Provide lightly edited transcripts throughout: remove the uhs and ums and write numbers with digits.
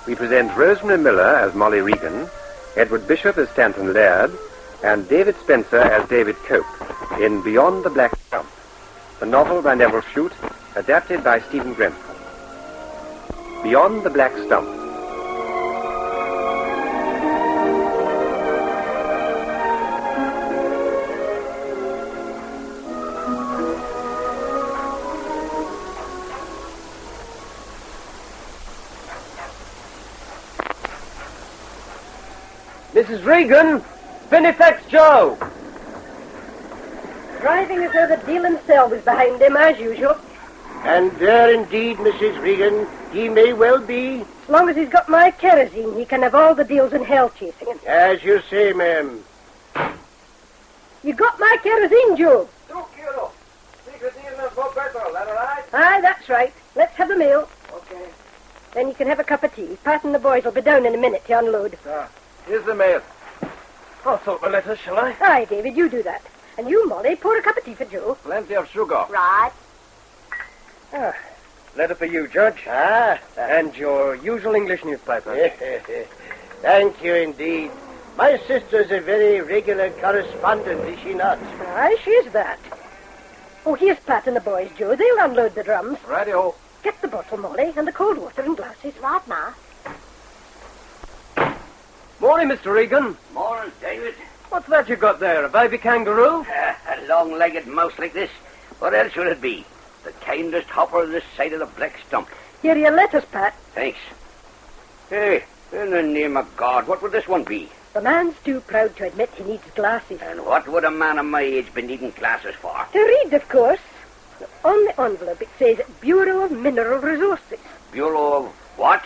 we present Rosemary Miller as Mollie Regan, Edward Bishop as Stanton Laird, and David Spencer as David Cope in Beyond the Black Stump, the novel by Nevil Shute, adapted by Stephen Grenfell. Beyond the Black Stump. Mrs. Regan, Benefax Joe. Driving as though the deal himself was behind him, as usual. And there indeed, Mrs. Regan, he may well be. As long as he's got my kerosene, he can have all the deals in hell chasing him. As you say, ma'am. You got my kerosene, Joe? 2 kilos. Secret deal for petrol, that all right? Aye, that's right. Let's have the meal. Okay. Then you can have a cup of tea. Pat and the boys will be down in a minute to unload. Here's the mail. I'll sort my letters, shall I? Aye, David, you do that. And you, Molly, pour a cup of tea for Joe. Plenty of sugar. Right. Letter for you, Judge. And your usual English newspaper. Thank you indeed. My sister's a very regular correspondent, is she not? Aye, she's that. Oh, here's Pat and the boys, Joe. They'll unload the drums. Radio. Get the bottle, Molly, and the cold water and glasses. Right, Ma. Morning, Mr. Regan. Morning, David. What's that you got there, a baby kangaroo? A long-legged mouse like this. What else should it be? The kindest hopper this side of the Black Stump. Here are your letters, Pat. Thanks. Hey, in the name of God, what would this one be? The man's too proud to admit he needs glasses. And what would a man of my age be needing glasses for? To read, of course. On the envelope it says Bureau of Mineral Resources. Bureau of what?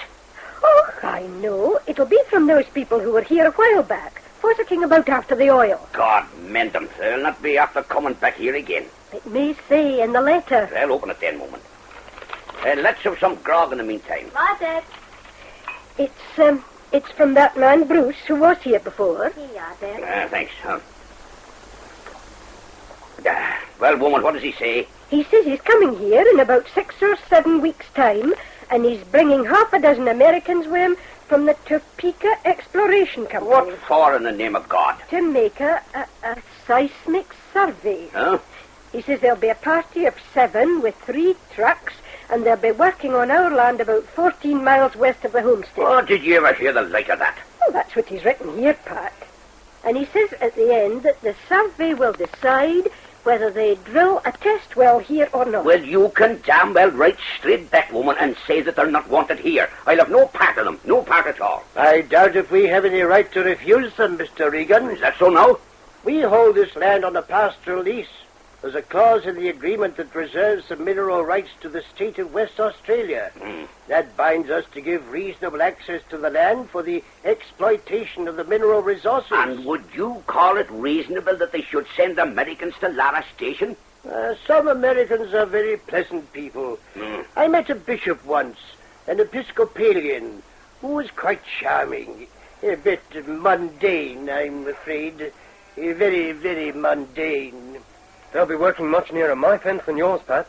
Oh, I know. It'll be from those people who were here a while back, fossicking about after the oil. God mend them. They'll not be after coming back here again. It may say in the letter. I'll open it then, moment. Let's have some grog in the meantime. Right, Dad. It's from that man, Bruce, who was here before. Here you are, Dad. Thanks. Well, woman, what does he say? He says he's coming here in about 6 or 7 weeks' time, and he's bringing half a dozen Americans with him from the Topeka Exploration Company. What for, in the name of God? To make a seismic survey. Huh? He says there'll be a party of 7 with 3 trucks, and they'll be working on our land about 14 miles west of the homestead. Oh, did you ever hear the like of that? Oh, that's what he's written here, Pat. And he says at the end that the survey will decide whether they drill a test well here or not. Well, you can damn well write straight back, woman, and say that they're not wanted here. I'll have no part of them, no part at all. I doubt if we have any right to refuse them, Mr. Regan. Is that so now? We hold this land on a pastoral lease. There's a clause in the agreement that reserves the mineral rights to the state of West Australia. That binds us to give reasonable access to the land for the exploitation of the mineral resources. And would you call it reasonable that they should send Americans to Lara Station? Some Americans are very pleasant people. I met a bishop once, an Episcopalian, who was quite charming. A bit mundane, I'm afraid. Very, very mundane. They'll be working much nearer my fence than yours, Pat.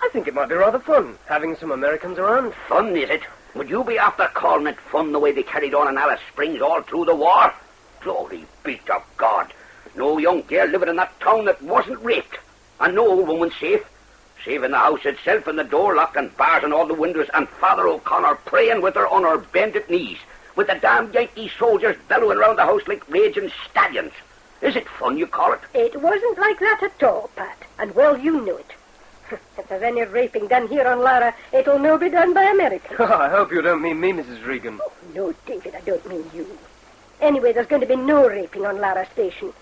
I think it might be rather fun, having some Americans around. Fun, is it? Would you be after calling it fun the way they carried on in Alice Springs all through the war? Glory be to God. No young girl living in that town that wasn't raped. And no old woman safe. Safe in the house itself, and the door locked and bars on all the windows, and Father O'Connor praying with her on her bended knees, with the damn Yankee soldiers bellowing round the house like raging stallions. Is it fun, you call it? It wasn't like that at all, Pat, and well you know it. If there's any raping done here on Lara, it'll no be done by Americans. I hope you don't mean me, Mrs. Regan. Oh, no, David, I don't mean you. Anyway, there's going to be no raping on Lara Station.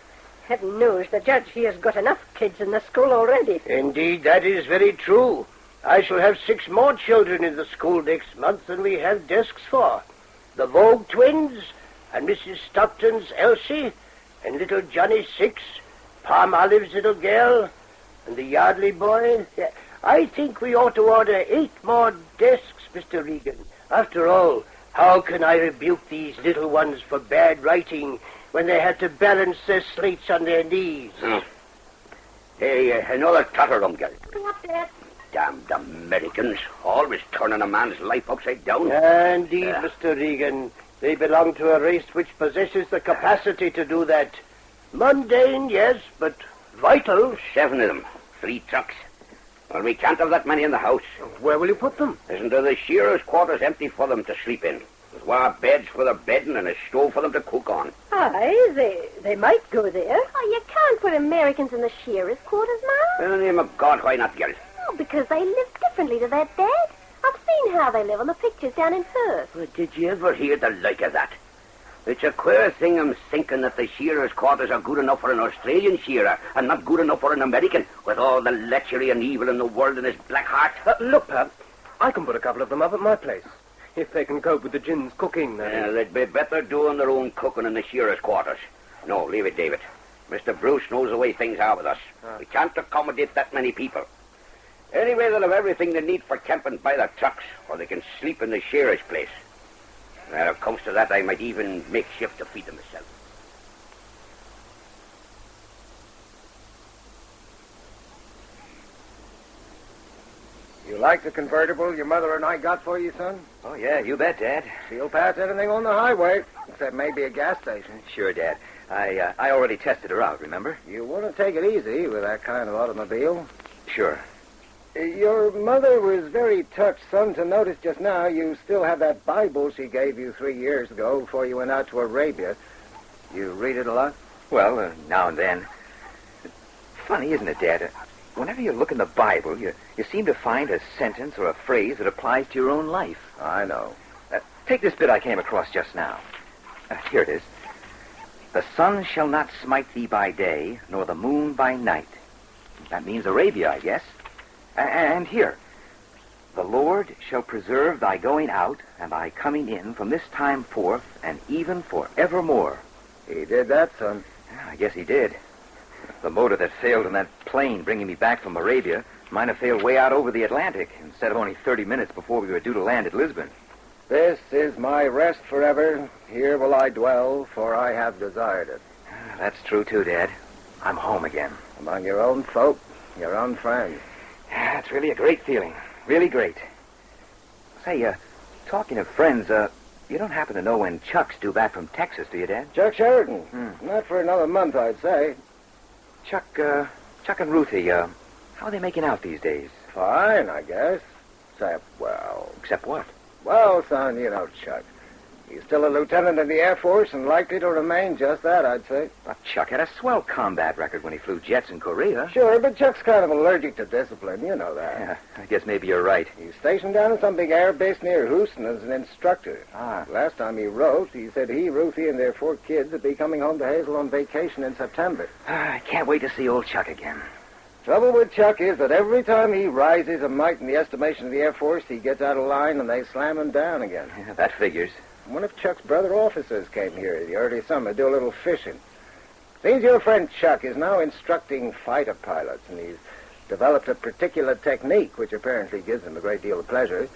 Heaven knows the judge here's got enough kids in the school already. Indeed, that is very true. I shall have 6 more children in the school next month than we have desks for. The Vogue twins, and Mrs. Stockton's Elsie, and little Johnny 6, Palm Olive's little girl, and the Yardley boy. I think we ought to order 8 more desks, Mr. Regan. After all, how can I rebuke these little ones for bad writing when they had to balance their slates on their knees? Hey, another clatter them, girl. What, Dad? Damned Americans, always turning a man's life upside down. Indeed, Mr. Regan. They belong to a race which possesses the capacity to do that. Mundane, yes, but vital. 7 of them. 3 trucks. Well, we can't have that many in the house. Where will you put them? Isn't there the shearers' quarters empty for them to sleep in? There's war beds for their bedding and a stove for them to cook on. Aye, they might go there. Oh, you can't put Americans in the shearers' quarters, Ma. In the name of God, why not, girl? Oh, because they live differently to their dad. I've seen how they live on the pictures down in Perth. But did you ever hear the like of that? It's a queer thing I'm thinking that the shearers' quarters are good enough for an Australian shearer and not good enough for an American, with all the lechery and evil in the world in his black heart. Look, Pat, I can put a couple of them up at my place. If they can cope with the gin's cooking, that is. They'd be better doing their own cooking in the shearers' quarters. No, leave it, David. Mr. Bruce knows the way things are with us. We can't accommodate that many people. Anyway, they'll have everything they need for camping by their trucks, or they can sleep in the shearers' place. When it comes to that, I might even make shift to feed them myself. You like the convertible your mother and I got for you, son? Oh, yeah, you bet, Dad. She'll pass anything on the highway, except maybe a gas station. Sure, Dad. I already tested her out, remember? You want to take it easy with that kind of automobile. Sure. Your mother was very touched, son, to notice just now you still have that Bible she gave you 3 years ago before you went out to Arabia. You read it a lot? Well, now and then. Funny, isn't it, Dad? Whenever you look in the Bible, you seem to find a sentence or a phrase that applies to your own life. I know. Take this bit I came across just now. Here it is. The sun shall not smite thee by day, nor the moon by night. That means Arabia, I guess. And here, the Lord shall preserve thy going out and thy coming in from this time forth and even forevermore. He did that, son. Yeah, I guess he did. The motor that failed in that plane bringing me back from Arabia might have failed way out over the Atlantic instead of only 30 minutes before we were due to land at Lisbon. This is my rest forever. Here will I dwell, for I have desired it. That's true, too, Dad. I'm home again. Among your own folk, your own friends. Yeah, it's really a great feeling. Really great. Say, talking of friends, you don't happen to know when Chuck's due back from Texas, do you, Dad? Chuck Sheridan. Not for another month, I'd say. Chuck and Ruthie, how are they making out these days? Fine, I guess. Except what? Well, son, you know Chuck. He's still a lieutenant in the Air Force and likely to remain just that, I'd say. But Chuck had a swell combat record when he flew jets in Korea. Sure, but Chuck's kind of allergic to discipline. You know that. Yeah, I guess maybe you're right. He's stationed down at some big air base near Houston as an instructor. Ah. Last time he wrote, he said he, Ruthie, and their 4 kids would be coming home to Hazel on vacation in September. I can't wait to see old Chuck again. Trouble with Chuck is that every time he rises a mite in the estimation of the Air Force, he gets out of line and they slam him down again. Yeah, that figures. One of Chuck's brother officers came here in the early summer to do a little fishing. Seems your friend Chuck is now instructing fighter pilots, and he's developed a particular technique which apparently gives him a great deal of pleasure.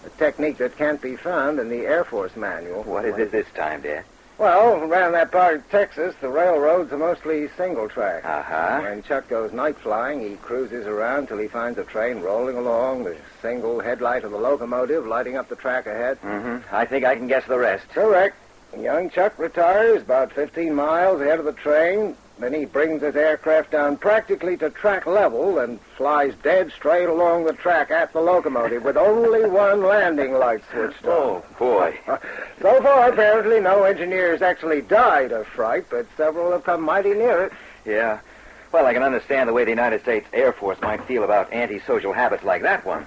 A technique that can't be found in the Air Force manual. What is it this time, Dad? Well, around that part of Texas, the railroads are mostly single track. Uh-huh. When Chuck goes night flying, he cruises around till he finds a train rolling along, the single headlight of the locomotive lighting up the track ahead. Mm-hmm. I think I can guess the rest. Correct. Young Chuck retires about 15 miles ahead of the train. Then he brings his aircraft down practically to track level and flies dead straight along the track at the locomotive with only one landing light switched on. Oh, boy. So far, apparently, no engineers actually died of fright, but several have come mighty near it. Yeah. Well, I can understand the way the United States Air Force might feel about antisocial habits like that one.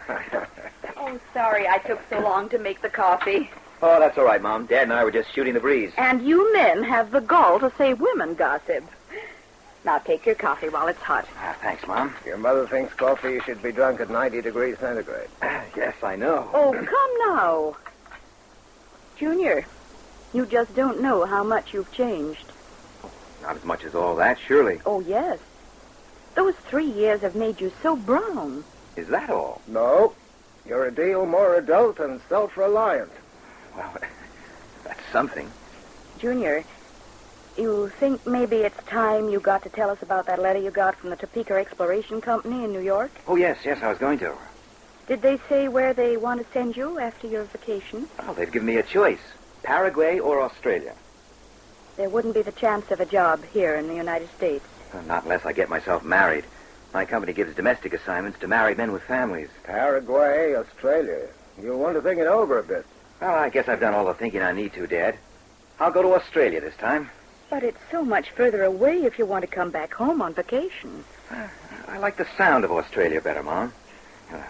Oh, sorry I took so long to make the coffee. Oh, that's all right, Mom. Dad and I were just shooting the breeze. And you men have the gall to say women gossip. Now take your coffee while it's hot. Thanks, Mom. Your mother thinks coffee should be drunk at 90 degrees centigrade. Yes, I know. Oh, come now. Junior, you just don't know how much you've changed. Not as much as all that, surely. Oh, yes. Those 3 years have made you so brown. Is that all? No. You're a deal more adult and self-reliant. Well, that's something. Junior, you think maybe it's time you got to tell us about that letter you got from the Topeka Exploration Company in New York? Oh, yes, I was going to. Did they say where they want to send you after your vacation? Well, they've given me a choice. Paraguay or Australia. There wouldn't be the chance of a job here in the United States. Not unless I get myself married. My company gives domestic assignments to married men with families. Paraguay, Australia. You'll want to think it over a bit. Well, I guess I've done all the thinking I need to, Dad. I'll go to Australia this time. But it's so much further away if you want to come back home on vacation. I like the sound of Australia better, Mom.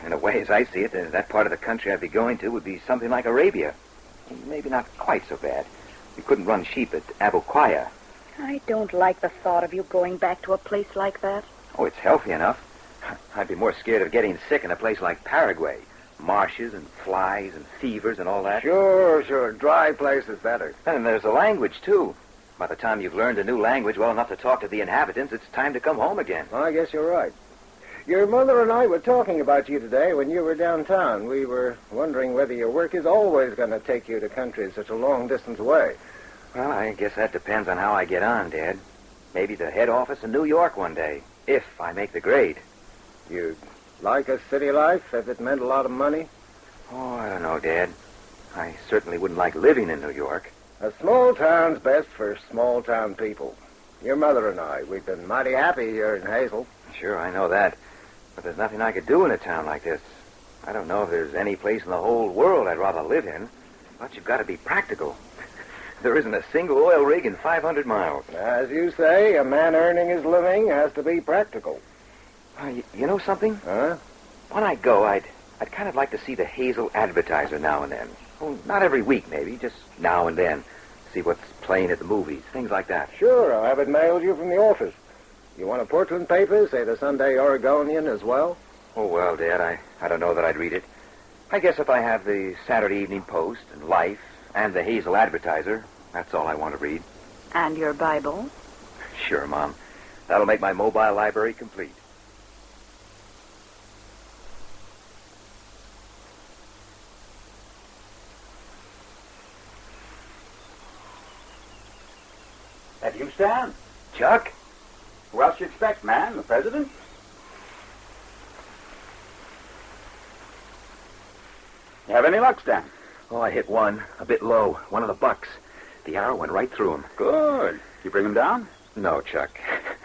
In a way, as I see it, that part of the country I'd be going to would be something like Arabia. Maybe not quite so bad. We couldn't run sheep at Abu Qaya. I don't like the thought of you going back to a place like that. Oh, it's healthy enough. I'd be more scared of getting sick in a place like Paraguay. Marshes and flies and fevers and all that. Sure. Dry place is better. And there's the language, too. By the time you've learned a new language well enough to talk to the inhabitants, it's time to come home again. Well, I guess you're right. Your mother and I were talking about you today when you were downtown. We were wondering whether your work is always going to take you to countries such a long distance away. Well, I guess that depends on how I get on, Dad. Maybe the head office in New York one day, if I make the grade. You'd like a city life if it meant a lot of money? Oh, I don't know, Dad. I certainly wouldn't like living in New York. A small town's best for small town people. Your mother and I, we've been mighty happy here in Hazel. Sure, I know that. But there's nothing I could do in a town like this. I don't know if there's any place in the whole world I'd rather live in. But you've got to be practical. There isn't a single oil rig in 500 miles. As you say, a man earning his living has to be practical. You know something? Huh? When I go, I'd kind of like to see the Hazel Advertiser now and then. Well, not every week, maybe, just now and then. See what's playing at the movies, things like that. Sure, I'll have it mailed you from the office. You want a Portland paper, say the Sunday Oregonian as well? Oh, well, Dad, I don't know that I'd read it. I guess if I have the Saturday Evening Post and Life and the Hazel Advertiser, that's all I want to read. And your Bible? Sure, Mom. That'll make my mobile library complete. That you, Stan? Chuck? Who else you expect, man? The president? You have any luck, Stan? Oh, I hit one, a bit low, one of the bucks. The arrow went right through him. Good. You bring him down? No, Chuck.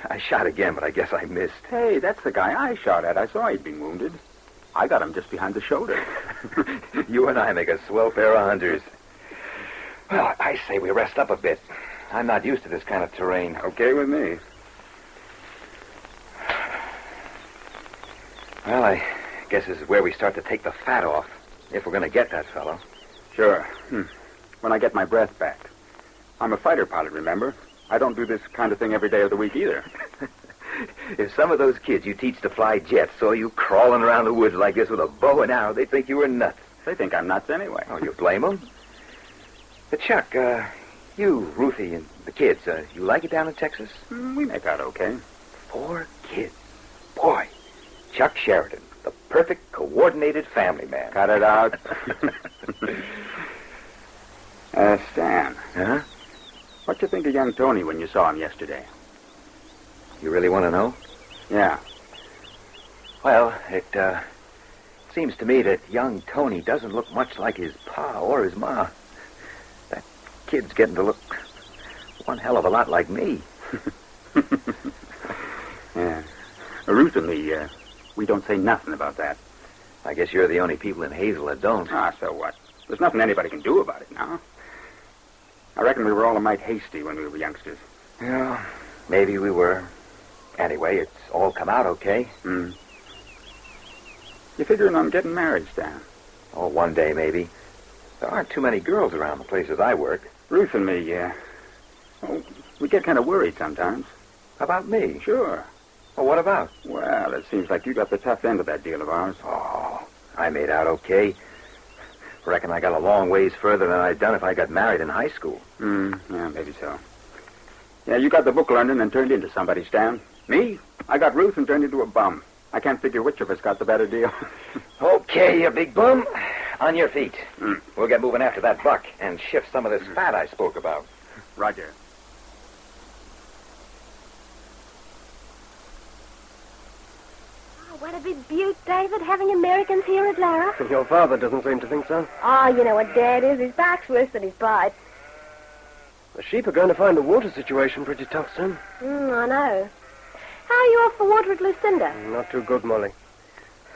I shot again, but I guess I missed. Hey, that's the guy I shot at. I saw he'd been wounded. I got him just behind the shoulder. You and I make a swell pair of hunters. Well, I say we rest up a bit. I'm not used to this kind of terrain. Okay with me. Well, I guess this is where we start to take the fat off, if we're going to get that fellow. Sure. When I get my breath back. I'm a fighter pilot, remember? I don't do this kind of thing every day of the week either. If some of those kids you teach to fly jets saw you crawling around the woods like this with a bow and arrow, they'd think you were nuts. They think I'm nuts anyway. Oh, you blame them? But Chuck, you, Ruthie, and the kids, you like it down in Texas? We make out okay. 4 kids. Boy, Chuck Sheridan, the perfect coordinated family man. Cut it out. Stan. Huh? What'd you think of young Tony when you saw him yesterday? You really want to know? Yeah. Well, it seems to me that young Tony doesn't look much like his pa or his ma. That kid's getting to look one hell of a lot like me. Yeah. Ruth and me, we don't say nothing about that. I guess you're the only people in Hazel that don't. Ah, so what? There's nothing anybody can do about it now. I reckon we were all a mite hasty when we were youngsters. Yeah, maybe we were. Anyway, it's all come out okay. You figuring on getting married, Stan? Oh, one day, maybe. There aren't too many girls around the places I work. Ruth and me, we get kind of worried sometimes. About me? Sure. Well, what about? Well, it seems like you got the tough end of that deal of ours. Oh, I made out okay. Reckon I got a long ways further than I'd done if I got married in high school. Yeah, maybe so. Yeah, you got the book learning and turned into somebody, Stan. Me? I got Ruth and turned into a bum. I can't figure which of us got the better deal. Okay, you big bum. On your feet. We'll get moving after that buck and shift some of this fat I spoke about. Roger. What a big beaut, David, having Americans here at Lara. Your father doesn't seem to think so. Oh, you know what Dad is. His bark's worse than his bite. The sheep are going to find the water situation pretty tough soon. I know. How are you off for water at Lucinda? Not too good, Molly.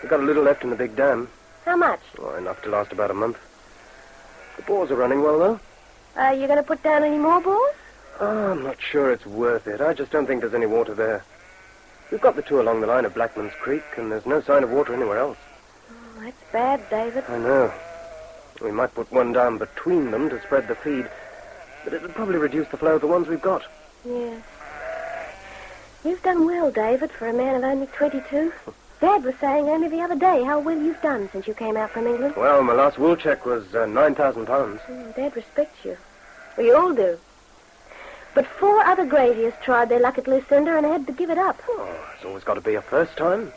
We've got a little left in the big dam. How much? Oh, enough to last about a month. The bores are running well, though. Are you going to put down any more balls? Oh, I'm not sure it's worth it. I just don't think there's any water there. We've got the two along the line of Blackman's Creek, and there's no sign of water anywhere else. Oh, that's bad, David. I know. We might put one down between them to spread the feed, but it would probably reduce the flow of the ones we've got. Yes. You've done well, David, for a man of only 22. Dad was saying only the other day how well you've done since you came out from England. Well, my last wool check was 9,000 pounds. Dad respects you. We all do. But 4 other graziers tried their luck at Lucinda and had to give it up. Oh, it's always got to be a first time.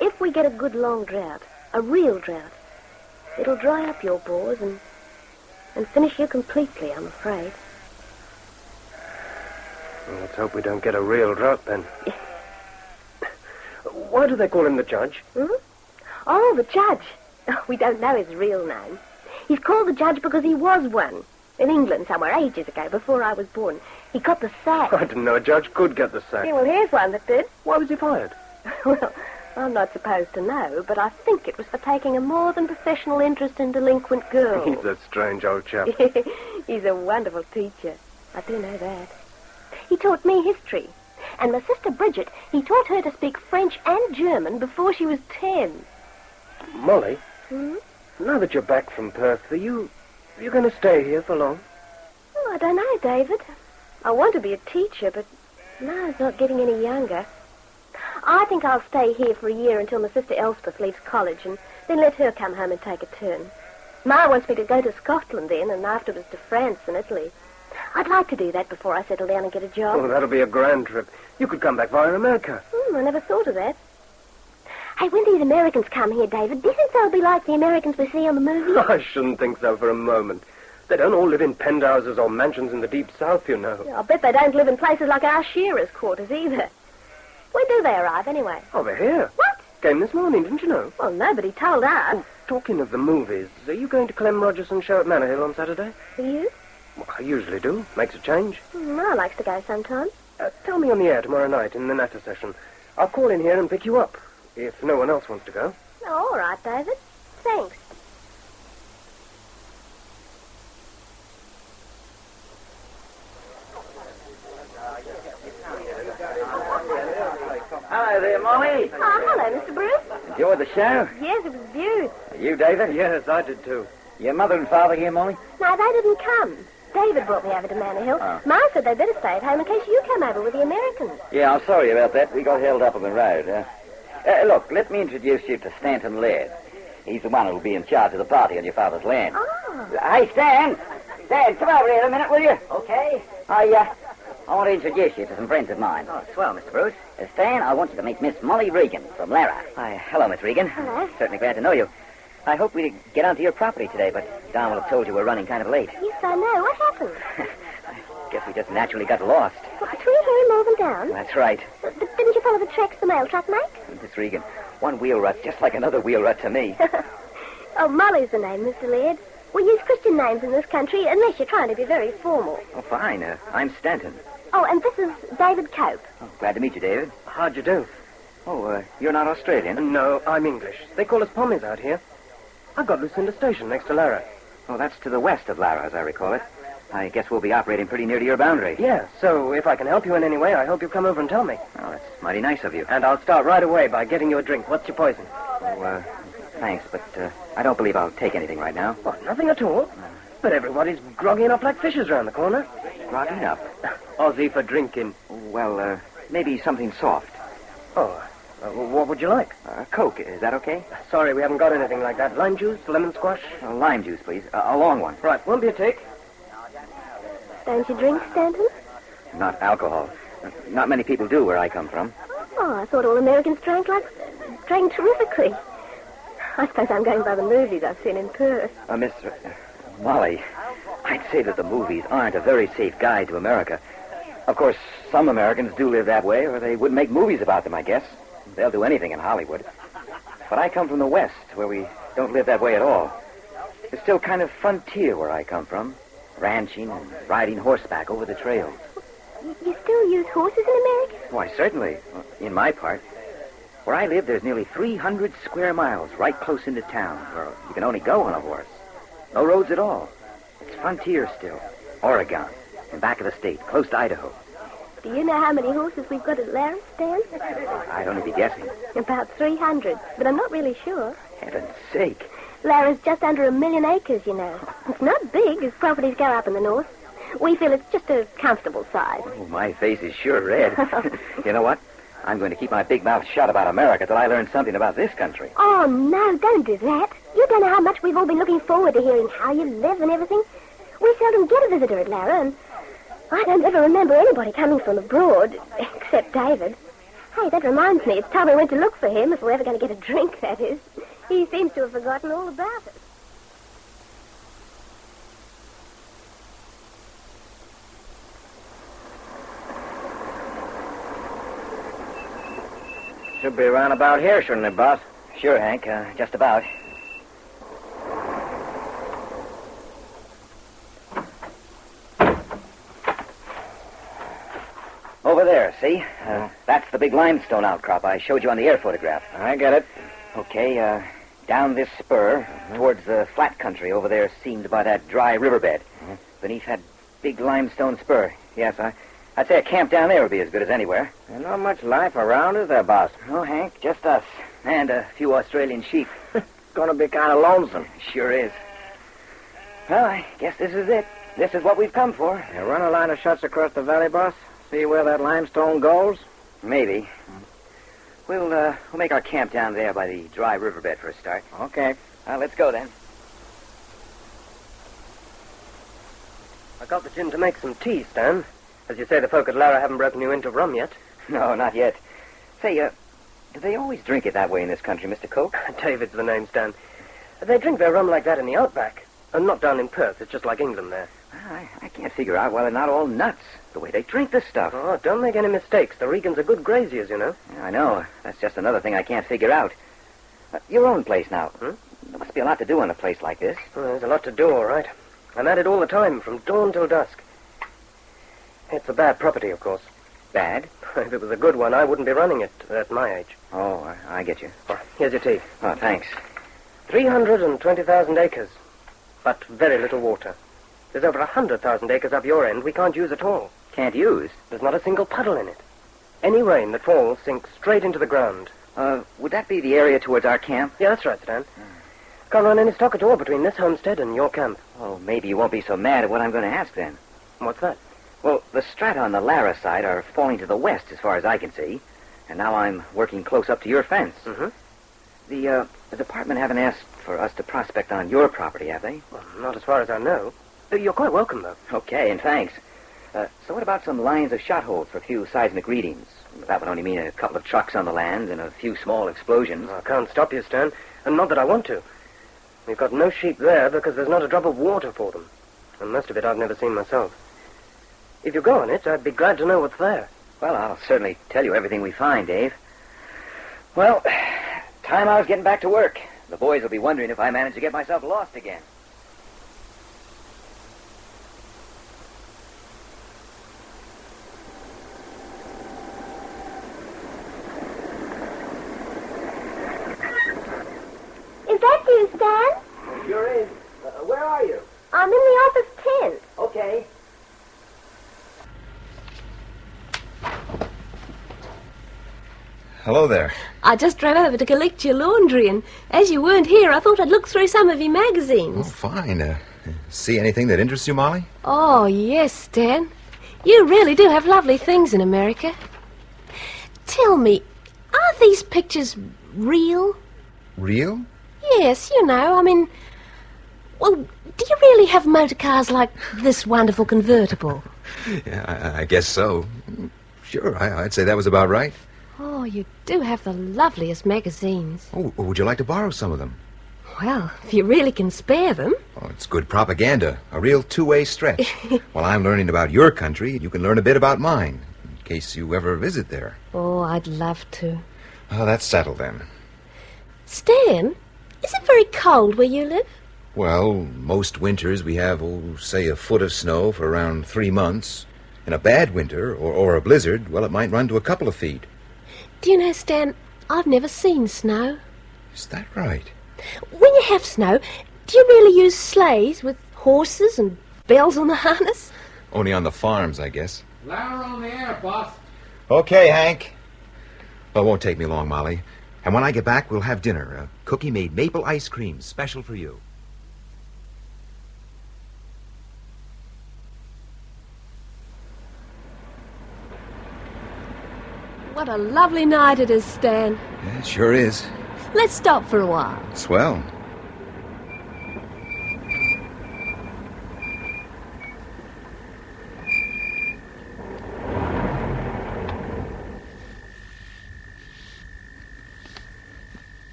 If we get a good long drought, a real drought, it'll dry up your bores and finish you completely, I'm afraid. Well, let's hope we don't get a real drought, then. Why do they call him the judge? Oh, the judge. We don't know his real name. He's called the judge because he was one. In England somewhere, ages ago, before I was born. He got the sack. I didn't know a judge could get the sack. Yeah, well, here's one that did. Why was he fired? Well, I'm not supposed to know, but I think it was for taking a more than professional interest in delinquent girls. He's a strange old chap. He's a wonderful teacher. I do know that. He taught me history. And my sister Bridget, he taught her to speak French and German before she was 10. Molly, now that you're back from Perth, are you going to stay here for long? Oh, I don't know, David. I want to be a teacher, but Ma's not getting any younger. I think I'll stay here for a year until my sister Elspeth leaves college, and then let her come home and take a turn. Ma wants me to go to Scotland then, and afterwards to France and Italy. I'd like to do that before I settle down and get a job. Oh, that'll be a grand trip. You could come back via America. I never thought of that. Hey, when these Americans come here, David, do you think they'll be like the Americans we see on the movies? I shouldn't think so for a moment. They don't all live in penthouses or mansions in the deep south, you know. I'll bet they don't live in places like our shearers' quarters either. When do they arrive, anyway? Oh, they're here. What? Came this morning, didn't you know? Well, nobody told us. Oh, talking of the movies, are you going to Clem Rogerson's show at Manor Hill on Saturday? Are you? Well, I usually do. Makes a change. Ma likes to go sometimes. Tell me on the air tomorrow night in the Natter session. I'll call in here and pick you up, if no one else wants to go. Oh, all right, David. Thanks. Hello there, Molly. Oh, hello, Mr. Bruce. Enjoyed the show? Yes, it was beautiful. You, David? Yes, I did too. Your mother and father here, Molly? No, they didn't come. David brought me over to Manor Hill. Oh. Ma said they'd better stay at home in case you come over with the Americans. Yeah, I'm sorry about that. We got held up on the road. Look, let me introduce you to Stanton Laird. He's the one who'll be in charge of the party on your father's land. Oh. Hey, Stan! Stan, come over here a minute, will you? Okay. I want to introduce you to some friends of mine. Oh, swell, Mr. Bruce. Stan, I want you to meet Miss Mollie Regan from Lara. Hello, Miss Regan. Hello. Certainly glad to know you. I hope we get onto your property today, but Don will have told you we're running kind of late. Yes, I know. What happened? I guess we just naturally got lost. What, between here and Malvern Down? That's right. Didn't you follow the tracks the mail truck make? Miss Regan, one wheel rut's just like another wheel rut to me. Oh, Mollie's the name, Mr. Laird. We use Christian names in this country, unless you're trying to be very formal. Oh, fine. I'm Stanton. Oh, and this is David Cope. Oh, glad to meet you, David. How'd you do? Oh, you're not Australian? No, I'm English. They call us Pommies out here. I've got Lucinda Station next to Lara. Oh, that's to the west of Lara, as I recall it. I guess we'll be operating pretty near to your boundary. Yeah, so if I can help you in any way, I hope you'll come over and tell me. Oh, that's mighty nice of you. And I'll start right away by getting you a drink. What's your poison? Oh, thanks, but I don't believe I'll take anything right now. Well, nothing at all. But everybody's grogging up like fishes round the corner. Grogging up? Aussie for drinking. Well, maybe something soft. Oh, what would you like? Coke, is that okay? Sorry, we haven't got anything like that. Lime juice, lemon squash? Lime juice, please. A long one. Right, won't be a take. Don't you drink, Stanton? Not alcohol. Not many people do where I come from. Oh, I thought all Americans drank terrifically. I suppose I'm going by the movies I've seen in Perth. Miss Molly, I'd say that the movies aren't a very safe guide to America. Of course, some Americans do live that way, or they wouldn't make movies about them, I guess. They'll do anything in Hollywood. But I come from the West, where we don't live that way at all. It's still kind of frontier where I come from. Ranching and riding horseback over the trails. You still use horses in America? Why, certainly. In my part. Where I live, there's nearly 300 square miles right close into town, where you can only go on a horse. No roads at all. It's frontier still. Oregon, in back of the state, close to Idaho. Do you know how many horses we've got at Laris, Stan? I'd only be guessing. About 300, but I'm not really sure. Heaven's sake. Laris just under 1 million acres, you know. It's not big as properties go up in the north. We feel it's just a comfortable size. Oh, my face is sure red. You know what? I'm going to keep my big mouth shut about America till I learn something about this country. Oh, no, don't do that. You don't know how much we've all been looking forward to hearing how you live and everything. We seldom get a visitor at Lara, and I don't ever remember anybody coming from abroad, except David. Hey, that reminds me, it's time we went to look for him, if we're ever going to get a drink, that is. He seems to have forgotten all about it. Should be around about here, shouldn't it, boss? Sure, Hank, just about. Over there, see? That's the big limestone outcrop I showed you on the air photograph. I get it. Okay, down this spur, towards the flat country over there seamed by that dry riverbed. Beneath that big limestone spur. Yes, I'd say a camp down there would be as good as anywhere. There's not much life around, is there, boss? Oh, Hank, just us. And a few Australian sheep. It's going to be kind of lonesome. Sure is. Well, I guess this is it. This is what we've come for. You run a line of shots across the valley, boss? See where that limestone goes? Maybe. We'll make our camp down there by the dry riverbed for a start. Okay. Let's go then. I got the gin to make some tea, Stan. As you say, the folk at Lara haven't broken you into rum yet. No, not yet. Say, do they always drink it that way in this country, Mr. Coke? David's the name, Stan. They drink their rum like that in the outback. And not down in Perth. It's just like England there. I can't figure out why they're not all nuts, the way they drink this stuff. Oh, don't make any mistakes. The Regans are good graziers, you know. Yeah, I know. That's just another thing I can't figure out. Your own place now. There must be a lot to do in a place like this. Well, there's a lot to do, all right. I'm at it all the time, from dawn till dusk. It's a bad property, of course. Bad? If it was a good one, I wouldn't be running it at my age. Oh, I get you. Well, here's your tea. Oh, thanks. 320,000 acres, but very little water. There's over 100,000 acres up your end we can't use at all. Can't use? There's not a single puddle in it. Any rain that falls sinks straight into the ground. Would that be the area towards our camp? Yeah, that's right, Stan. Can't run any stock at all between this homestead and your camp. Oh, maybe you won't be so mad at what I'm going to ask then. What's that? Well, the strata on the Lara side are falling to the west as far as I can see. And now I'm working close up to your fence. Mm-hmm. The department haven't asked for us to prospect on your property, have they? Well, not as far as I know. You're quite welcome, though. Okay, and thanks. So what about some lines of shot holes for a few seismic readings? That would only mean a couple of trucks on the land and a few small explosions. I can't stop you, Stan, and not that I want to. We've got no sheep there because there's not a drop of water for them. And most of it I've never seen myself. If you go on it, I'd be glad to know what's there. Well, I'll certainly tell you everything we find, Dave. Well, time I was getting back to work. The boys will be wondering if I managed to get myself lost again. Is that you, Stan? It sure is. Where are you? I'm in the office tent. Okay. Hello there. I just drove over to collect your laundry, and as you weren't here, I thought I'd look through some of your Oh, magazines. fine. See anything that interests you, Molly? Oh, yes, Stan. You really do have lovely things in America. Tell me, are these pictures real? Real? Yes, you know, I mean... Well, do you really have motor cars like this wonderful convertible? Yeah, I guess so. Sure, I'd say that was about right. Oh, you do have the loveliest magazines. Oh, would you like to borrow some of them? Well, if you really can spare them. Oh, it's good propaganda, a real two-way stretch. While I'm learning about your country, you can learn a bit about mine, in case you ever visit there. Oh, I'd love to. Oh, that's settled then. Stan, is it very cold where you live? Well, most winters we have, say, a foot of snow for around 3 months. In a bad winter, or a blizzard, well, it might run to a couple of feet. Do you know, Stan, I've never seen snow. Is that right? When you have snow, do you really use sleighs with horses and bells on the harness? Only on the farms, I guess. Louder on the air, boss. Okay, Hank. Well, it won't take me long, Molly. And when I get back, we'll have dinner. A cookie-made maple ice cream, special for you. What a lovely night it is, Stan. Yeah, it sure is. Let's stop for a while. Swell.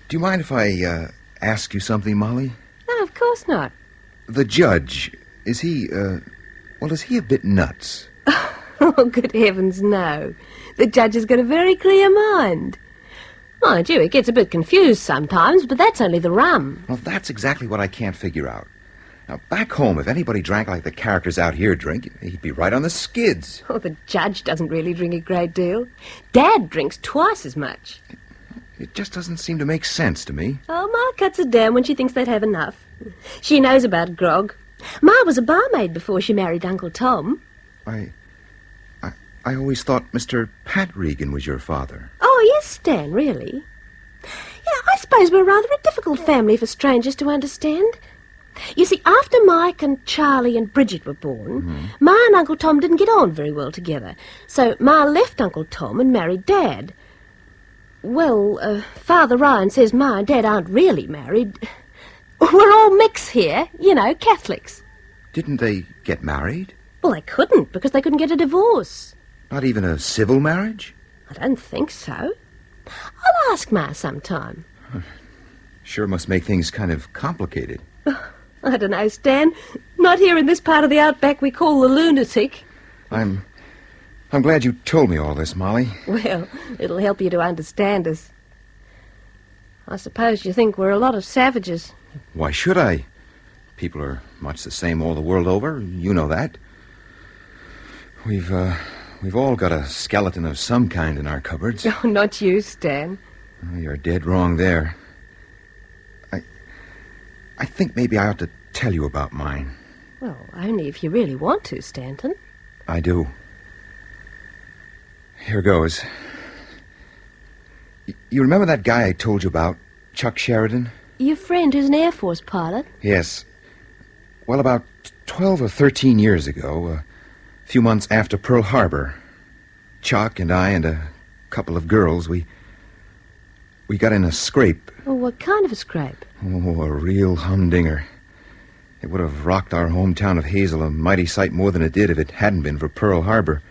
Do you mind if I ask you something, Molly? No, of course not. The judge, is he a bit nuts? Oh, good heavens, no. The judge has got a very clear mind. Mind you, he gets a bit confused sometimes, but that's only the rum. Well, that's exactly what I can't figure out. Now, back home, if anybody drank like the characters out here drink, he'd be right on the skids. Oh, the judge doesn't really drink a great deal. Dad drinks twice as much. It just doesn't seem to make sense to me. Oh, Ma cuts it down when she thinks they'd have enough. She knows about grog. Ma was a barmaid before she married Uncle Tom. I always thought Mr. Pat Regan was your father. Oh, yes, Stan, really. Yeah, I suppose we're rather a difficult family for strangers to understand. You see, after Mike and Charlie and Bridget were born, Ma and Uncle Tom didn't get on very well together. So Ma left Uncle Tom and married Dad. Well, Father Ryan says Ma and Dad aren't really married. We're all mixed here, you know, Catholics. Didn't they get married? Well, they couldn't, because they couldn't get a divorce. Not even a civil marriage? I don't think so. I'll ask Ma sometime. Sure must make things kind of complicated. I don't know, Stan. Not here in this part of the outback we call the Lunatic. I'm glad you told me all this, Molly. Well, it'll help you to understand us. I suppose you think we're a lot of savages. Why should I? People are much the same all the world over. You know that. We've all got a skeleton of some kind in our cupboards. Oh, not you, Stan. Oh, you're dead wrong there. I think maybe I ought to tell you about mine. Well, only if you really want to, Stanton. I do. Here goes. You remember that guy I told you about, Chuck Sheridan? Your friend who's an Air Force pilot? Yes. Well, about 12 or 13 years ago, a few months after Pearl Harbor, Chuck and I and a couple of girls, we got in a scrape. Oh, what kind of a scrape? Oh, a real humdinger. It would have rocked our hometown of Hazel a mighty sight more than it did if it hadn't been for Pearl Harbor.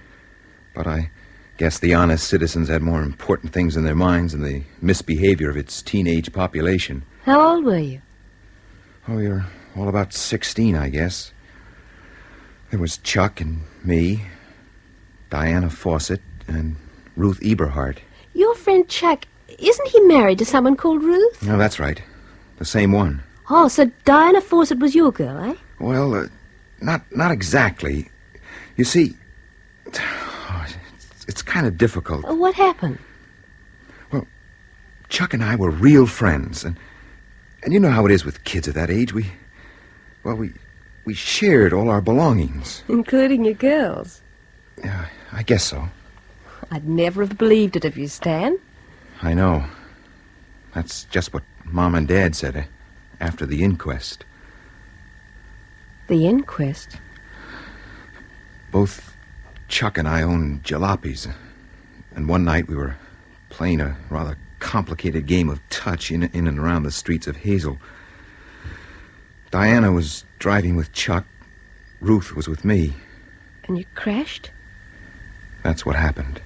But I guess the honest citizens had more important things in their minds than the misbehavior of its teenage population. How old were you? Oh, you're all about 16, I guess. There was Chuck and me, Diana Fawcett, and Ruth Eberhardt. Your friend Chuck, isn't he married to someone called Ruth? No, that's right. The same one. Oh, so Diana Fawcett was your girl, eh? Well, not exactly. You see, it's kind of difficult. What happened? Well, Chuck and I were real friends, and you know how it is with kids at that age. We shared all our belongings. Including your girls? Yeah, I guess so. I'd never have believed it of you, Stan. I know. That's just what Mom and Dad said after the inquest. The inquest? Both Chuck and I owned jalopies, and one night we were playing a rather complicated game of touch in and around the streets of Hazel. Diana was driving with Chuck. Ruth was with me. And you crashed? That's what happened.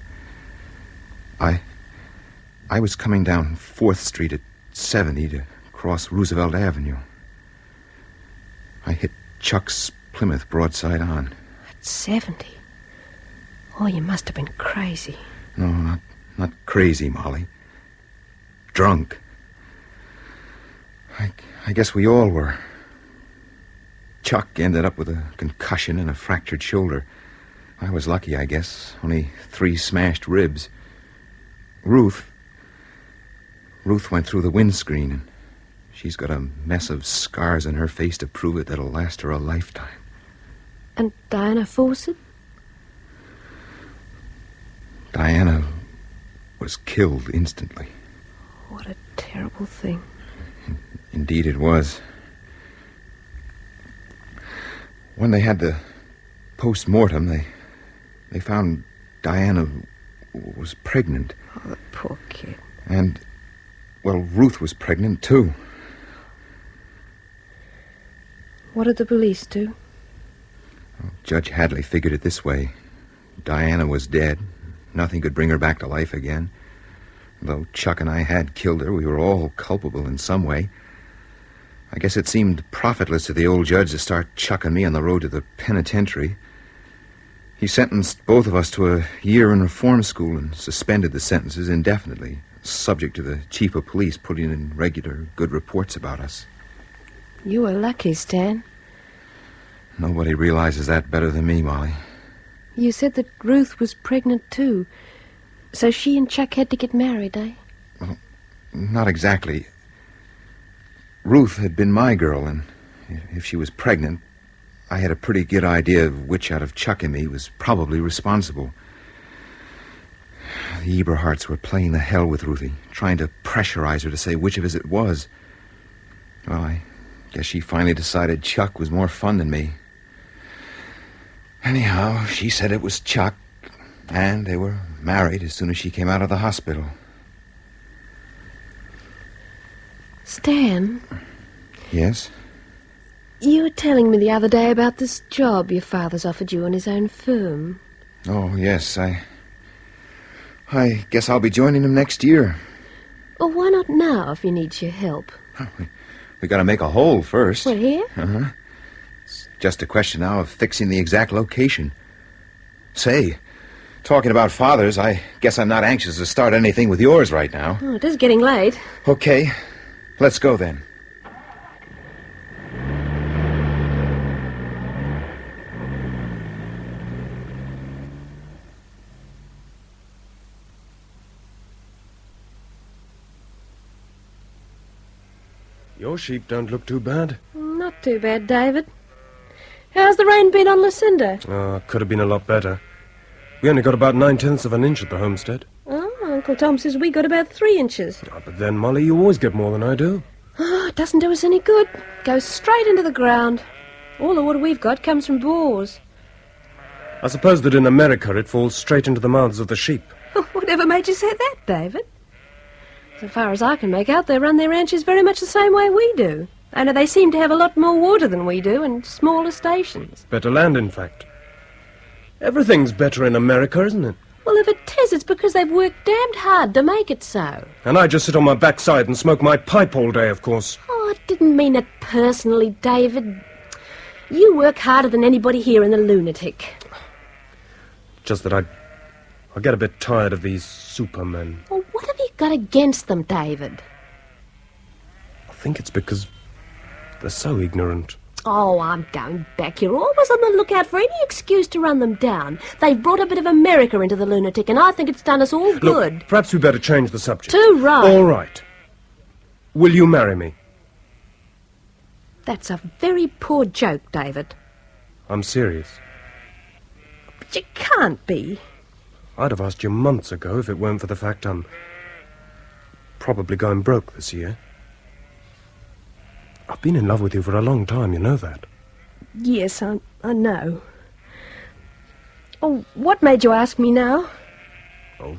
I was coming down 4th Street at 70 to cross Roosevelt Avenue. I hit Chuck's Plymouth broadside on. At 70? Oh, you must have been crazy. No, not crazy, Molly. drunk. I guess we all were. Chuck ended up with a concussion and a fractured shoulder. I was lucky, I guess. Only 3 smashed ribs. Ruth went through the windscreen, and she's got a mess of scars on her face to prove it that'll last her a lifetime. And Diana Fawcett? Diana was killed instantly. What a terrible thing. Indeed it was. When they had the post-mortem, they found Diana was pregnant. Oh, the poor kid. And, well, Ruth was pregnant, too. What did the police do? Well, Judge Hadley figured it this way. Diana was dead. Nothing could bring her back to life again. Though Chuck and I had killed her, we were all culpable in some way. I guess it seemed profitless to the old judge to start chucking me on the road to the penitentiary. He sentenced both of us to a year in reform school and suspended the sentences indefinitely, subject to the chief of police putting in regular good reports about us. You were lucky, Stan. Nobody realizes that better than me, Molly. You said that Ruth was pregnant, too. So she and Chuck had to get married, eh? Well, not exactly. Ruth had been my girl, and if she was pregnant, I had a pretty good idea of which out of Chuck and me was probably responsible. The Eberhards were playing the hell with Ruthie, trying to pressurize her to say which of us it was. Well, I guess she finally decided Chuck was more fun than me. Anyhow, she said it was Chuck, and they were married as soon as she came out of the hospital. Stan? Yes? You were telling me the other day about this job your father's offered you on his own firm. Oh, yes, I guess I'll be joining him next year. Well, why not now if he needs your help? We got to make a hole first. Well, here? Uh-huh. It's just a question now of fixing the exact location. Say, talking about fathers, I guess I'm not anxious to start anything with yours right now. Oh, it is getting late. Okay, let's go then. Your sheep don't look too bad. Not too bad, David. How's the rain been on Lucinda? Could have been a lot better. We only got about 9/10 of an inch at the homestead. Oh, Uncle Tom says we got about 3 inches. But then, Molly, you always get more than I do. Oh, it doesn't do us any good. Goes straight into the ground. All the water we've got comes from bores. I suppose that in America it falls straight into the mouths of the sheep. Whatever made you say that, David? So far as I can make out, they run their ranches very much the same way we do. Only they seem to have a lot more water than we do and smaller stations. Better land, in fact. Everything's better in America, isn't it? Well, if it is, it's because they've worked damned hard to make it so. And I just sit on my backside and smoke my pipe all day, of course. Oh, I didn't mean it personally, David. You work harder than anybody here in the Lunatic. Just that I get a bit tired of these supermen. Well, what have you got against them, David? I think it's because they're so ignorant. Oh, I'm going back. You're always on the lookout for any excuse to run them down. They've brought a bit of America into the Lunatic, and I think it's done us all good. Look, perhaps we better change the subject. Too right. All right. Will you marry me? That's a very poor joke, David. I'm serious. But you can't be. I'd have asked you months ago if it weren't for the fact I'm probably going broke this year. I've been in love with you for a long time, you know that. Yes, I know. Oh, what made you ask me now? Oh,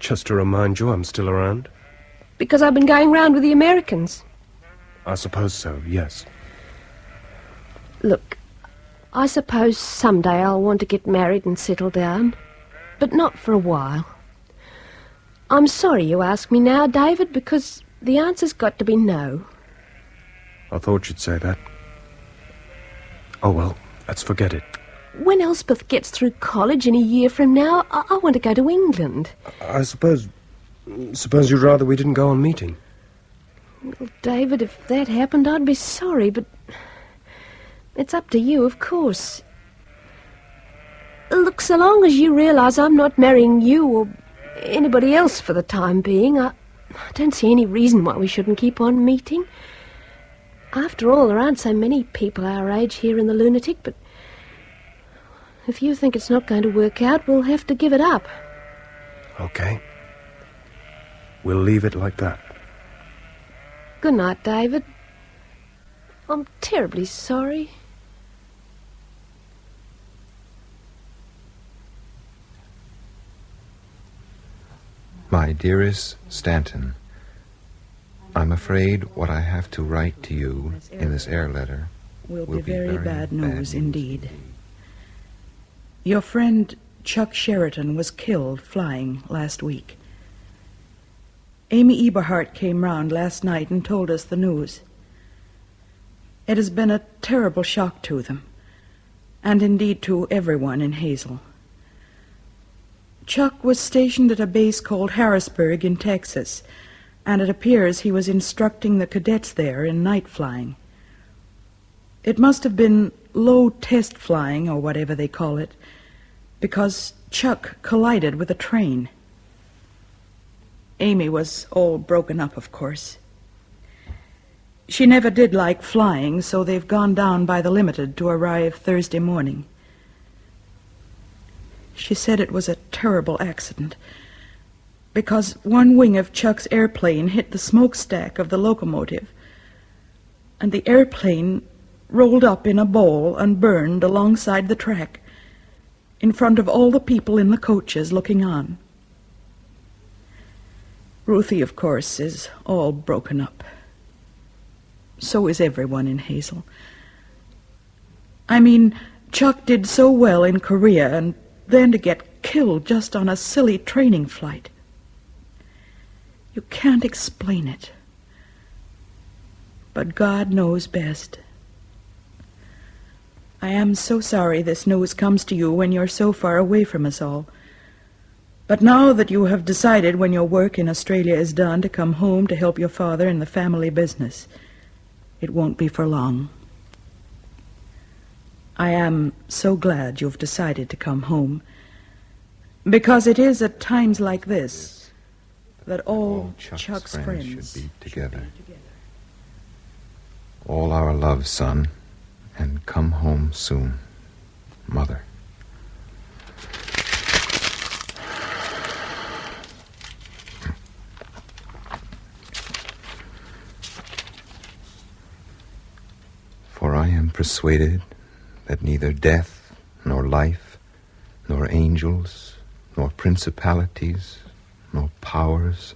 just to remind you I'm still around. Because I've been going round with the Americans. I suppose so, yes. Look, I suppose someday I'll want to get married and settle down. But not for a while. I'm sorry you asked me now, David, because the answer's got to be no. I thought you'd say that. Oh, well, let's forget it. When Elspeth gets through college in a year from now, I want to go to England. I suppose Suppose you'd rather we didn't go on meeting? Well, David, if that happened, I'd be sorry, but it's up to you, of course. Look, so long as you realise I'm not marrying you or anybody else for the time being, I don't see any reason why we shouldn't keep on meeting. After all, there aren't so many people our age here in the Lunatic, but if you think it's not going to work out, we'll have to give it up. Okay. We'll leave it like that. Good night, David. I'm terribly sorry. My dearest Stanton, I'm afraid what I have to write to you in this air letter will be very bad news indeed. Your friend Chuck Sheridan was killed flying last week. Amy Eberhardt came round last night and told us the news. It has been a terrible shock to them, and indeed to everyone in Hazel. Chuck was stationed at a base called Harrisburg in Texas, and it appears he was instructing the cadets there in night flying. It must have been low test flying, or whatever they call it, because Chuck collided with a train. Amy was all broken up, of course. She never did like flying, so they've gone down by the Limited to arrive Thursday morning. She said it was a terrible accident, because one wing of Chuck's airplane hit the smokestack of the locomotive, and the airplane rolled up in a ball and burned alongside the track, in front of all the people in the coaches looking on. Ruthie, of course, is all broken up. So is everyone in Hazel. I mean, Chuck did so well in Korea, and then to get killed just on a silly training flight. You can't explain it. But God knows best. I am so sorry this news comes to you when you're so far away from us all. But now that you have decided when your work in Australia is done to come home to help your father in the family business, it won't be for long. I am so glad you've decided to come home, because it is at times like this that all Chuck's friends should be together. All our love, son, and come home soon, Mother. For I am persuaded that neither death, nor life, nor angels, nor principalities, nor powers,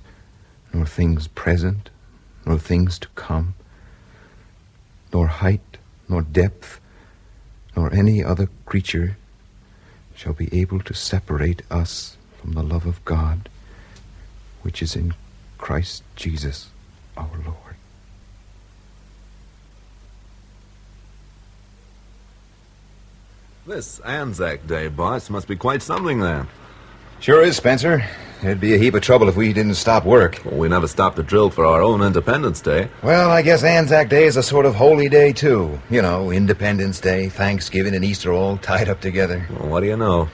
nor things present, nor things to come, nor height, nor depth, nor any other creature shall be able to separate us from the love of God, which is in Christ Jesus our Lord. This Anzac Day, boss, must be quite something then. Sure is, Spencer. It'd be a heap of trouble if we didn't stop work. Well, we never stopped to drill for our own Independence Day. Well, I guess Anzac Day is a sort of holy day, too. You know, Independence Day, Thanksgiving, and Easter all tied up together. Well, what do you know?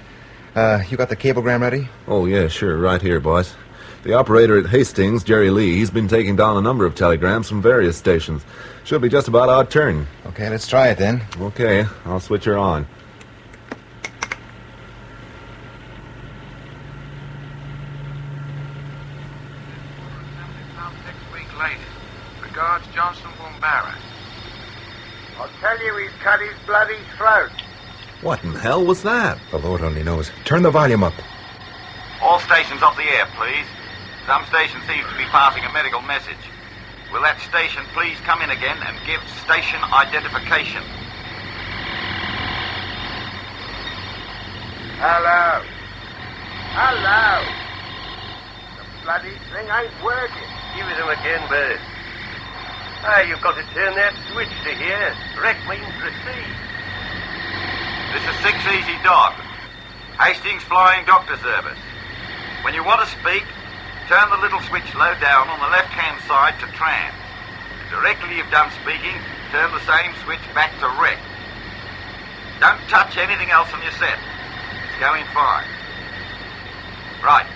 You got the cablegram ready? Oh, yeah, sure, right here, boss. The operator at Hastings, Jerry Lee, he's been taking down a number of telegrams from various stations. Should be just about our turn. Okay, let's try it then. Okay, I'll switch her on. Regards, Johnson Wombara. I'll tell you, he's cut his bloody throat. What in hell was that? The Lord only knows. Turn the volume up. All stations off the air, please. Some station seems to be passing a medical message. Will that station please come in again and give station identification? Hello. Hello. The bloody thing ain't working. Give it him again, Bert. You've got to turn that switch to hear. Rec means receive. This is 6 Easy Dog. Hastings Flying Doctor Service. When you want to speak, turn the little switch low down on the left-hand side to trans. Directly you've done speaking, turn the same switch back to rec. Don't touch anything else on your set. It's going fine. Right.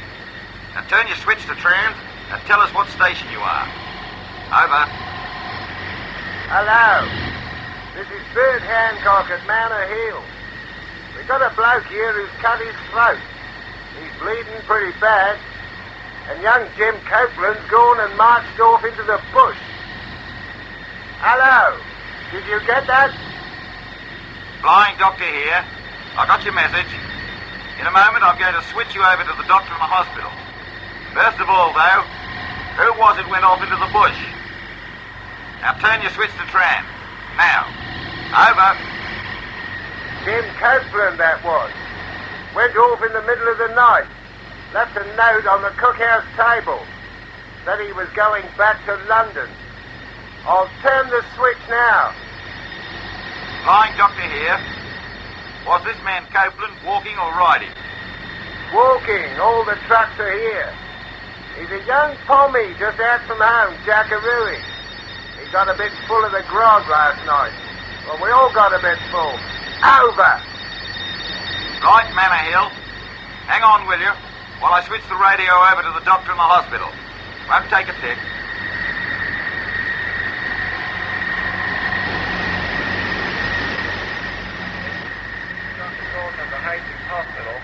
Now turn your switch to trans and tell us what station you are. Over. Hello. This is Bert Hancock at Manor Hill. We got a bloke here who's cut his throat. He's bleeding pretty bad. And young Jim Copeland's gone and marched off into the bush. Hello. Did you get that? Flying doctor here. I got your message. In a moment, I'm going to switch you over to the doctor in the hospital. First of all, though, who was it went off into the bush? Now turn your switch to tram. Now. Over. Jim Copeland, that was. Went off in the middle of the night. Left a note on the cookhouse table. Said he was going back to London. I'll turn the switch now. Flying doctor here. Was this man Copeland walking or riding? Walking. All the trucks are here. He's a young Pommy just out from home, jackarooing. He got a bit full of the grog last night. Well, we all got a bit full. Over. Right, Manor Hill. Hang on, will you, while I switch the radio over to the doctor in the hospital. Won't take a tick. Hospital.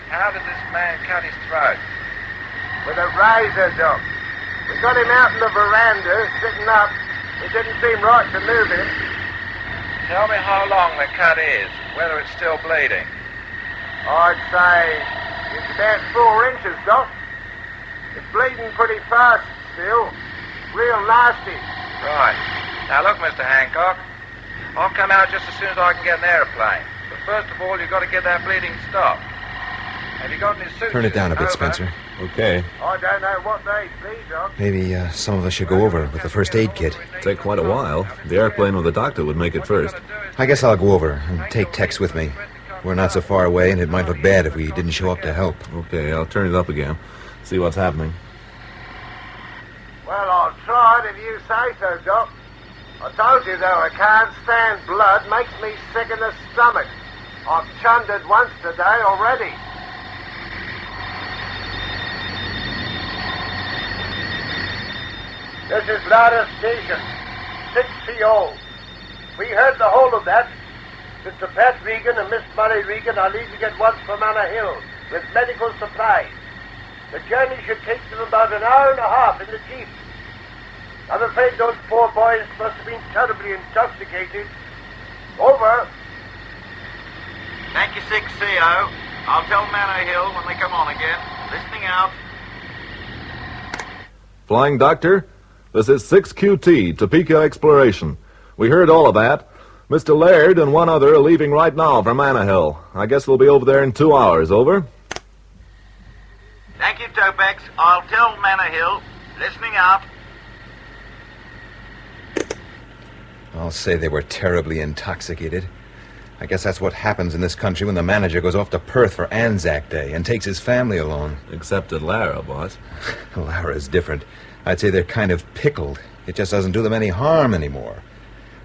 How did this man cut his throat? With a razor, Doc. We got him out in the veranda, sitting up. It didn't seem right to move him. Tell me how long the cut is, whether it's still bleeding. I'd say it's about 4 inches, Doc. It's bleeding pretty fast still. Real nasty. Right. Now look, Mr. Hancock. I'll come out just as soon as I can get an airplane. But first of all, you've got to get that bleeding stopped. Have you got any suits? Turn it down a bit, Over? Spencer. Okay. I don't know what they'd be, Doc. Maybe some of us should go over with the first aid kit. Take quite a while. The airplane with the doctor would make it first. I guess I'll go over and take Tex with me. We're not so far away, and it might look bad if we didn't show up to help. Okay, I'll turn it up again. See what's happening. Well, I'll try it if you say so, Doc. I told you, though, I can't stand blood. Makes me sick in the stomach. I've chunned it once today already. This is Lara Station, 6PO. We heard the whole of that. Mr. Pat Regan and Miss Mollie Regan are leaving at once for Manor Hill with medical supplies. The journey should take them about an hour and a half in the jeep. I'm afraid those poor boys must have been terribly intoxicated. Over. Thank you, 6CO. I'll tell Manor Hill when they come on again. Listening out. Flying Doctor, this is 6QT, Topeka Exploration. We heard all of that. Mr. Laird and one other are leaving right now for Manor Hill. I guess they'll be over there in 2 hours. Over. Thank you, Topex. I'll tell Manor Hill. Listening out. I'll say they were terribly intoxicated. I guess that's what happens in this country when the manager goes off to Perth for Anzac Day and takes his family along. Except at Lara, boss. Lara's different. I'd say they're kind of pickled. It just doesn't do them any harm anymore.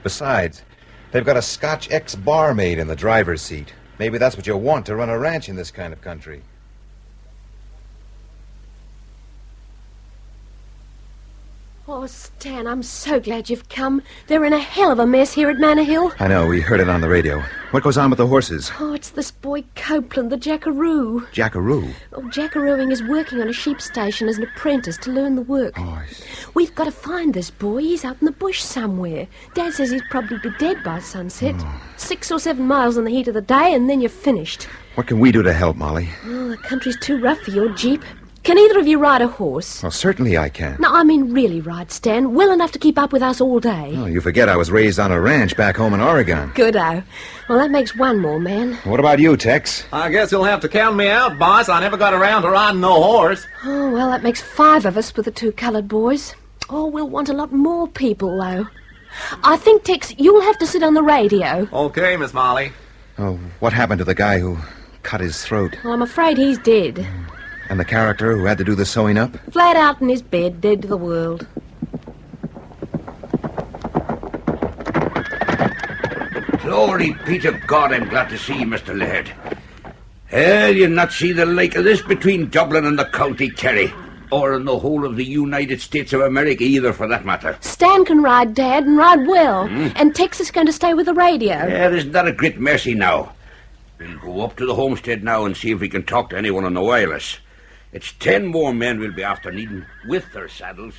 Besides, they've got a Scotch ex-barmaid in the driver's seat. Maybe that's what you want to run a ranch in this kind of country. Oh, Stan, I'm so glad you've come. They're in a hell of a mess here at Manor Hill. I know, we heard it on the radio. What goes on with the horses? Oh, it's this boy Copeland, the jackaroo. Jackaroo? Oh, jackarooing is working on a sheep station as an apprentice to learn the work. Oh, I see. We've got to find this boy. He's out in the bush somewhere. Dad says he'd probably be dead by sunset. 6 or 7 miles in the heat of the day, and then you're finished. What can we do to help, Molly? Oh, the country's too rough for your jeep. Can either of you ride a horse? Well, certainly I can. No, I mean really ride, Stan. Well enough to keep up with us all day. Oh, you forget I was raised on a ranch back home in Oregon. Good-o. Well, that makes one more man. What about you, Tex? I guess you'll have to count me out, boss. I never got around to riding no horse. Oh, well, that makes 5 of us with the 2 colored boys. Oh, we'll want a lot more people, though. I think, Tex, you'll have to sit on the radio. Okay, Miss Mollie. Oh, what happened to the guy who cut his throat? Well, I'm afraid he's dead. And the character who had to do the sewing up? Flat out in his bed, dead to the world. Glory be to God, I'm glad to see you, Mr. Laird. Hell, you'll not see the like of this between Dublin and the County Kerry. Or in the whole of the United States of America either, for that matter. Stan can ride, Dad, and ride well. And Tex is going to stay with the radio. Yeah, isn't that a great mercy now? We'll go up to the homestead now and see if we can talk to anyone on the wireless. It's 10 more men we'll be after needing with their saddles.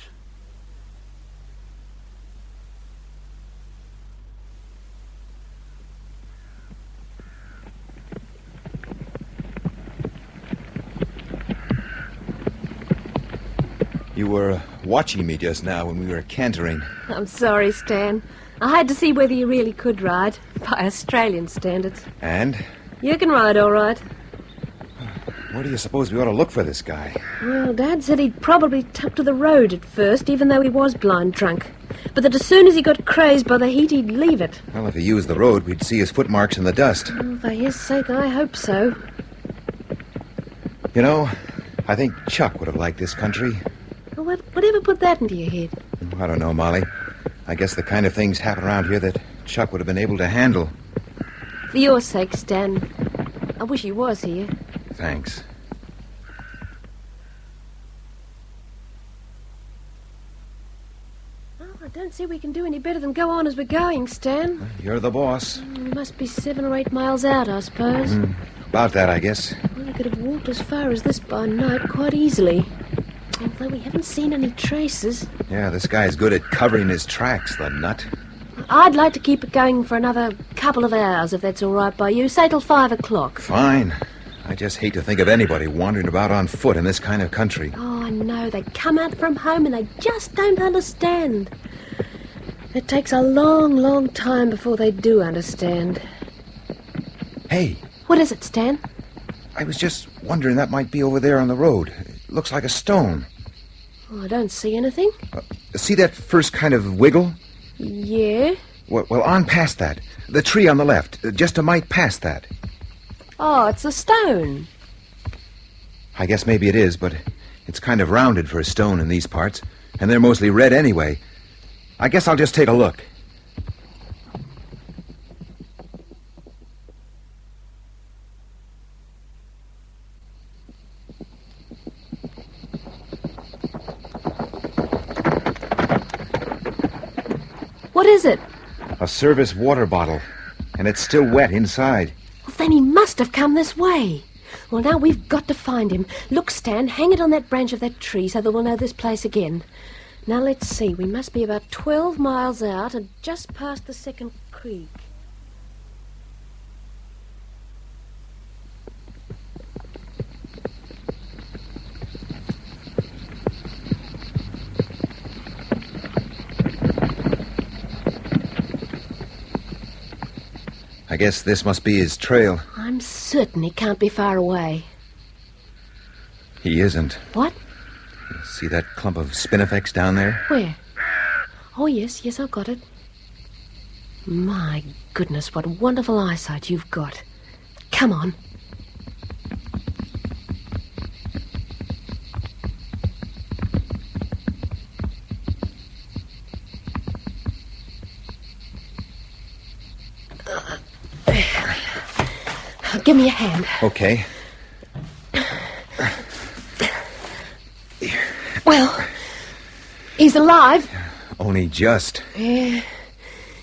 You were watching me just now when we were cantering. I'm sorry, Stan. I had to see whether you really could ride, by Australian standards. And? You can ride all right. Where do you suppose we ought to look for this guy? Well, Dad said he'd probably tuck to the road at first, even though he was blind drunk. But that as soon as he got crazed by the heat, he'd leave it. Well, if he used the road, we'd see his footmarks in the dust. Oh, for his sake, I hope so. You know, I think Chuck would have liked this country. Well, whatever put that into your head? I don't know, Molly. I guess the kind of things happen around here that Chuck would have been able to handle. For your sake, Stan. I wish he was here. Thanks. Oh, I don't see we can do any better than go on as we're going, Stan. You're the boss. We must be 7 or 8 miles out, I suppose. About that, I guess. Well, you could have walked as far as this by night quite easily. Although we haven't seen any traces. Yeah, this guy's good at covering his tracks, the nut. I'd like to keep it going for another couple of hours, if that's all right by you. Say till 5 o'clock. Fine. I just hate to think of anybody wandering about on foot in this kind of country. Oh, I know. They come out from home and they just don't understand. It takes a long, long time before they do understand. Hey. What is it, Stan? I was just wondering, that might be over there on the road. It looks like a stone. Oh, I don't see anything. See that first kind of wiggle? Yeah. Well, on past that. The tree on the left. Just a mite past that. Oh, it's a stone. I guess maybe it is, but it's kind of rounded for a stone in these parts. And they're mostly red anyway. I guess I'll just take a look. What is it? A service water bottle. And it's still wet inside. Well, then he must have come this way. Well, now we've got to find him. Look, Stan, hang it on that branch of that tree so that we'll know this place again. Now, let's see. We must be about 12 miles out and just past the second creek. I guess this must be his trail. I'm certain he can't be far away. He isn't. What? See that clump of spinifex down there? Where? Oh, yes, I've got it. My goodness, what wonderful eyesight you've got. Come on. Give me a hand. Okay. Well, he's alive. Only just. Yeah.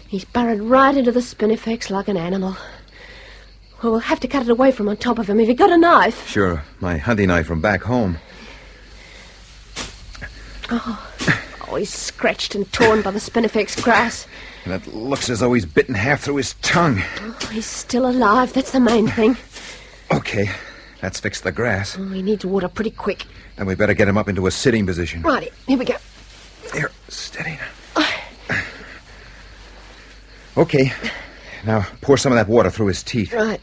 He's burrowed right into the spinifex like an animal. Well, we'll have to cut it away from on top of him. Have you got a knife? Sure. My hunting knife from back home. Oh, he's scratched and torn by the spinifex grass. And it looks as though he's bitten half through his tongue. Oh, he's still alive. That's the main thing. Okay. Let's fix the grass. Oh, he needs water pretty quick. Then we better get him up into a sitting position. Right, here we go. Here, steady now. Okay. Now, pour some of that water through his teeth. Right.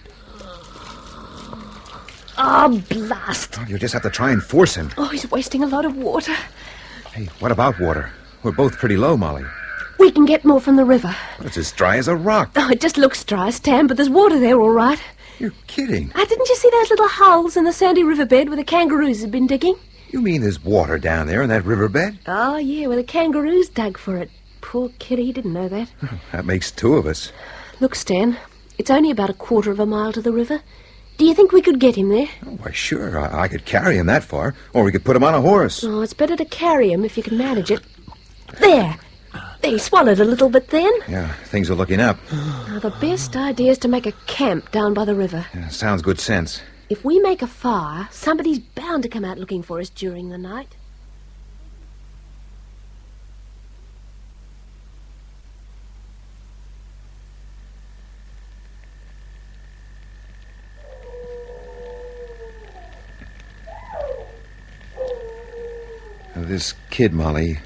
Oh, blast. Oh, you just have to try and force him. Oh, he's wasting a lot of water. Hey, what about water? We're both pretty low, Molly. We can get more from the river. It's as dry as a rock. Oh, it just looks dry, Stan, but there's water there, all right. You're kidding. Didn't you see those little holes in the sandy riverbed where the kangaroos had been digging? You mean there's water down there in that riverbed? Oh, yeah, where the kangaroos dug for it. Poor kid, he didn't know that. That makes two of us. Look, Stan, it's only about a quarter of a mile to the river. Do you think we could get him there? Oh, why, sure. I could carry him that far, or we could put him on a horse. Oh, it's better to carry him if you can manage it. There. He swallowed a little bit then. Yeah, things are looking up. Now, the best idea is to make a camp down by the river. Yeah, sounds good sense. If we make a fire, somebody's bound to come out looking for us during the night. This kid, Molly,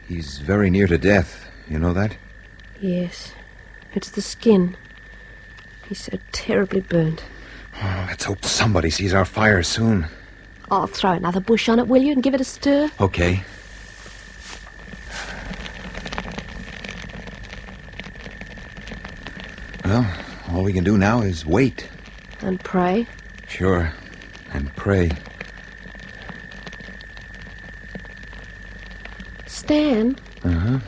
he's very near to death. You know that? Yes. It's the skin. He's so terribly burnt. Oh, let's hope somebody sees our fire soon. I'll throw another bush on it, will you, and give it a stir? Okay. Well, all we can do now is wait. And pray. Sure. And pray. Stan? Uh-huh.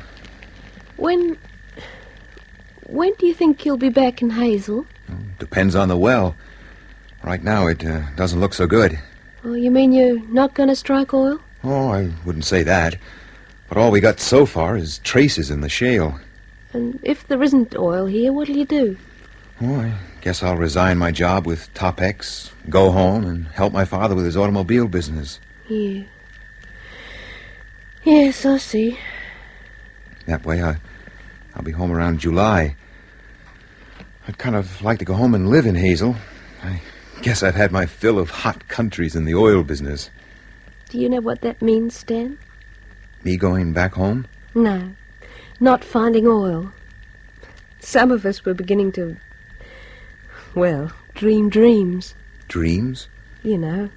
When do you think you'll be back in Hazel? Depends on the well. Right now, it doesn't look so good. Oh, you mean you're not going to strike oil? Oh, I wouldn't say that. But all we got so far is traces in the shale. And if there isn't oil here, what'll you do? Oh, I guess I'll resign my job with Top-X, go home, and help my father with his automobile business. Yeah. Yes, I see. That way, I'll be home around July. I'd kind of like to go home and live in Hazel. I guess I've had my fill of hot countries in the oil business. Do you know what that means, Stan? Me going back home? No, not finding oil. Some of us were beginning to, well, dream dreams. Dreams? You know.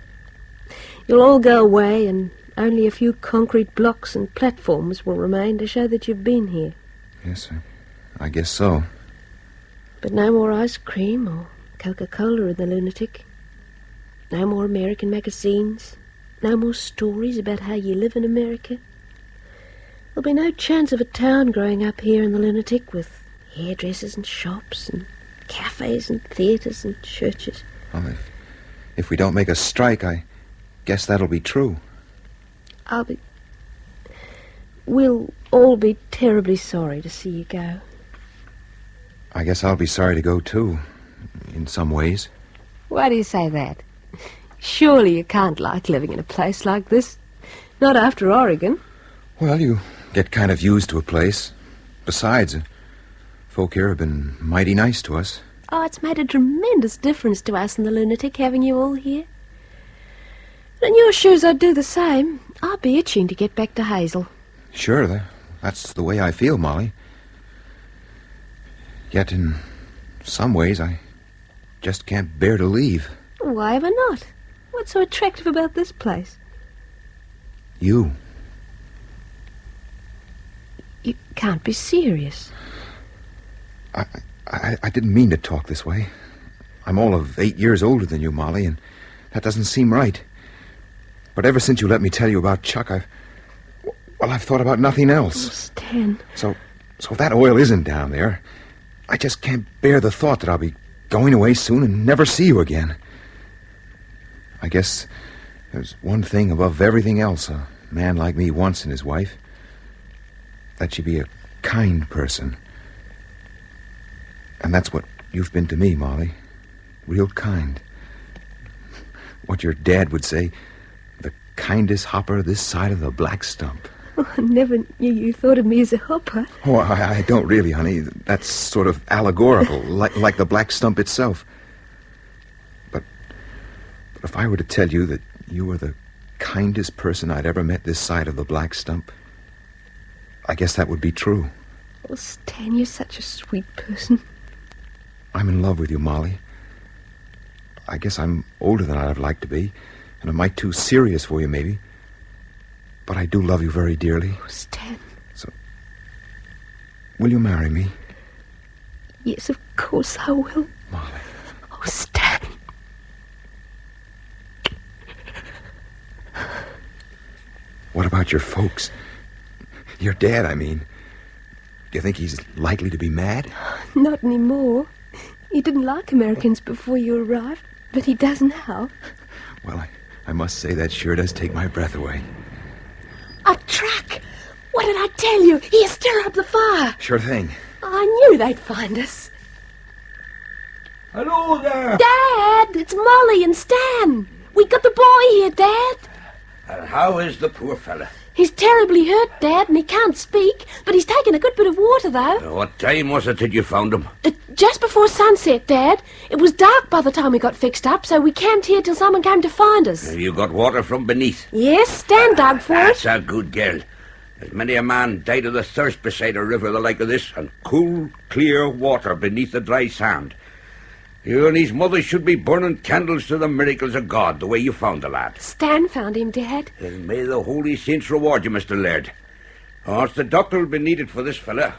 You'll all go away and only a few concrete blocks and platforms will remain to show that you've been here. Yes, I guess so. But no more ice cream or Coca-Cola in the Lunatic. No more American magazines. No more stories about how you live in America. There'll be no chance of a town growing up here in the Lunatic with hairdressers and shops and cafes and theatres and churches. Well, if we don't make a strike, I guess that'll be true. We'll all be terribly sorry to see you go. I guess I'll be sorry to go, too, in some ways. Why do you say that? Surely you can't like living in a place like this. Not after Oregon. Well, you get kind of used to a place. Besides, folk here have been mighty nice to us. Oh, it's made a tremendous difference to us in the Lunatic, having you all here. And your shoes, I'd do the same. I'll be itching to get back to Hazel. Sure, that's the way I feel, Molly. Yet in some ways, I just can't bear to leave. Why ever not? What's so attractive about this place? You. You can't be serious. I didn't mean to talk this way. I'm all of 8 years older than you, Molly, and that doesn't seem right. But ever since you let me tell you about Chuck, I've thought about nothing else. Oh, Stan. So if that oil isn't down there, I just can't bear the thought that I'll be going away soon and never see you again. I guess there's one thing above everything else a man like me wants in his wife. That she be a kind person. And that's what you've been to me, Molly. Real kind. What your dad would say, the kindest hopper this side of the Black Stump. Oh, I never knew you thought of me as a hopper. Oh, I don't really, honey. That's sort of allegorical, like the Black Stump itself. But if I were to tell you that you were the kindest person I'd ever met this side of the Black Stump, I guess that would be true. Oh, Stan, you're such a sweet person. I'm in love with you, Molly. I guess I'm older than I'd like to be, and a mite too serious for you, maybe. But I do love you very dearly. Oh, Stan. So, will you marry me? Yes, of course I will. Molly. Oh, Stan. about your folks? Your dad, I mean. Do you think he's likely to be mad? Not anymore. He didn't like Americans before you arrived, but he does now. Well, I must say that sure does take my breath away. A truck! What did I tell you? Here, stir up the fire. Sure thing. I knew they'd find us. Hello there. Dad, it's Mollie and Stan. We got the boy here, Dad. And how is the poor fella? He's terribly hurt, Dad, and he can't speak, but he's taken a good bit of water, though. What time was it that you found him? Just before sunset, Dad. It was dark by the time we got fixed up, so we camped here till someone came to find us. You got water from beneath? Yes, Stan dug for it. That's a good girl. There's many a man died of the thirst beside a river the like of this, and cool, clear water beneath the dry sand. You and his mother should be burning candles to the miracles of God, the way you found the lad. Stan found him, Dad. And may the holy saints reward you, Mr. Laird. Oh, the doctor will be needed for this fella.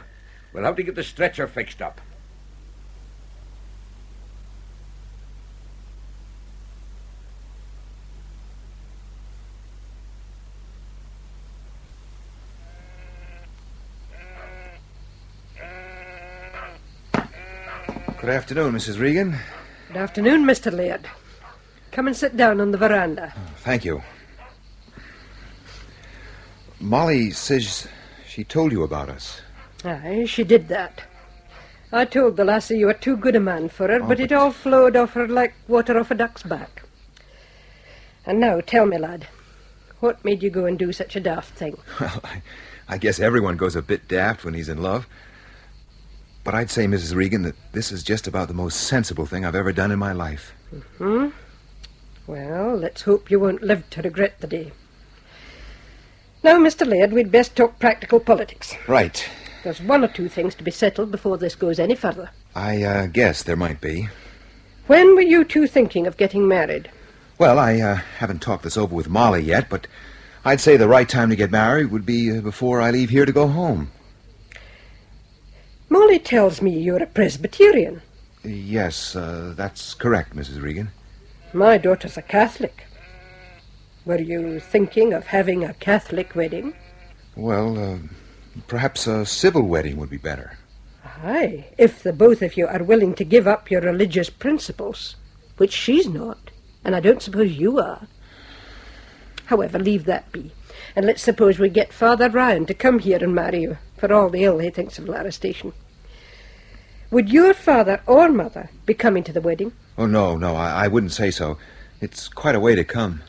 We'll have to get the stretcher fixed up. Good afternoon, Mrs. Regan. Good afternoon, Mr. Laird. Come and sit down on the veranda. Thank you. Mollie says she told you about us. Aye, she did that. I told the lassie you were too good a man for her, but it all flowed off her like water off a duck's back. And now, tell me, lad, what made you go and do such a daft thing? Well, I guess everyone goes a bit daft when he's in love. But I'd say, Mrs. Regan, that this is just about the most sensible thing I've ever done in my life. Mm-hmm. Well, let's hope you won't live to regret the day. Now, Mr. Laird, we'd best talk practical politics. Right. There's one or two things to be settled before this goes any further. I guess there might be. When were you two thinking of getting married? Well, I haven't talked this over with Mollie yet, but I'd say the right time to get married would be before I leave here to go home. Mollie tells me you're a Presbyterian. Yes, that's correct, Mrs. Regan. My daughter's a Catholic. Were you thinking of having a Catholic wedding? Well, perhaps a civil wedding would be better. Aye, if the both of you are willing to give up your religious principles, which she's not, and I don't suppose you are. However, leave that be, and let's suppose we get Father Ryan to come here and marry you, for all the ill he thinks of Lara Station. Would your father or mother be coming to the wedding? Oh, no, I wouldn't say so. It's quite a way to come.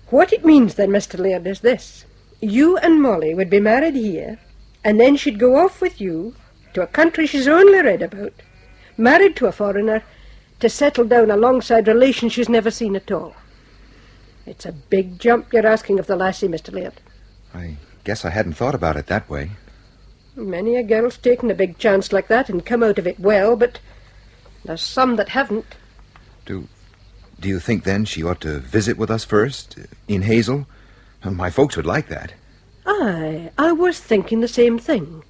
What it means, then, Mr. Laird, is this. You and Mollie would be married here, and then she'd go off with you to a country she's only read about, married to a foreigner, to settle down alongside relations she's never seen at all. It's a big jump you're asking of the lassie, Mr. Laird. I guess I hadn't thought about it that way. Many a girl's taken a big chance like that and come out of it well, but there's some that haven't. Do you think, then, she ought to visit with us first, in Hazel? My folks would like that. Aye, I was thinking the same thing.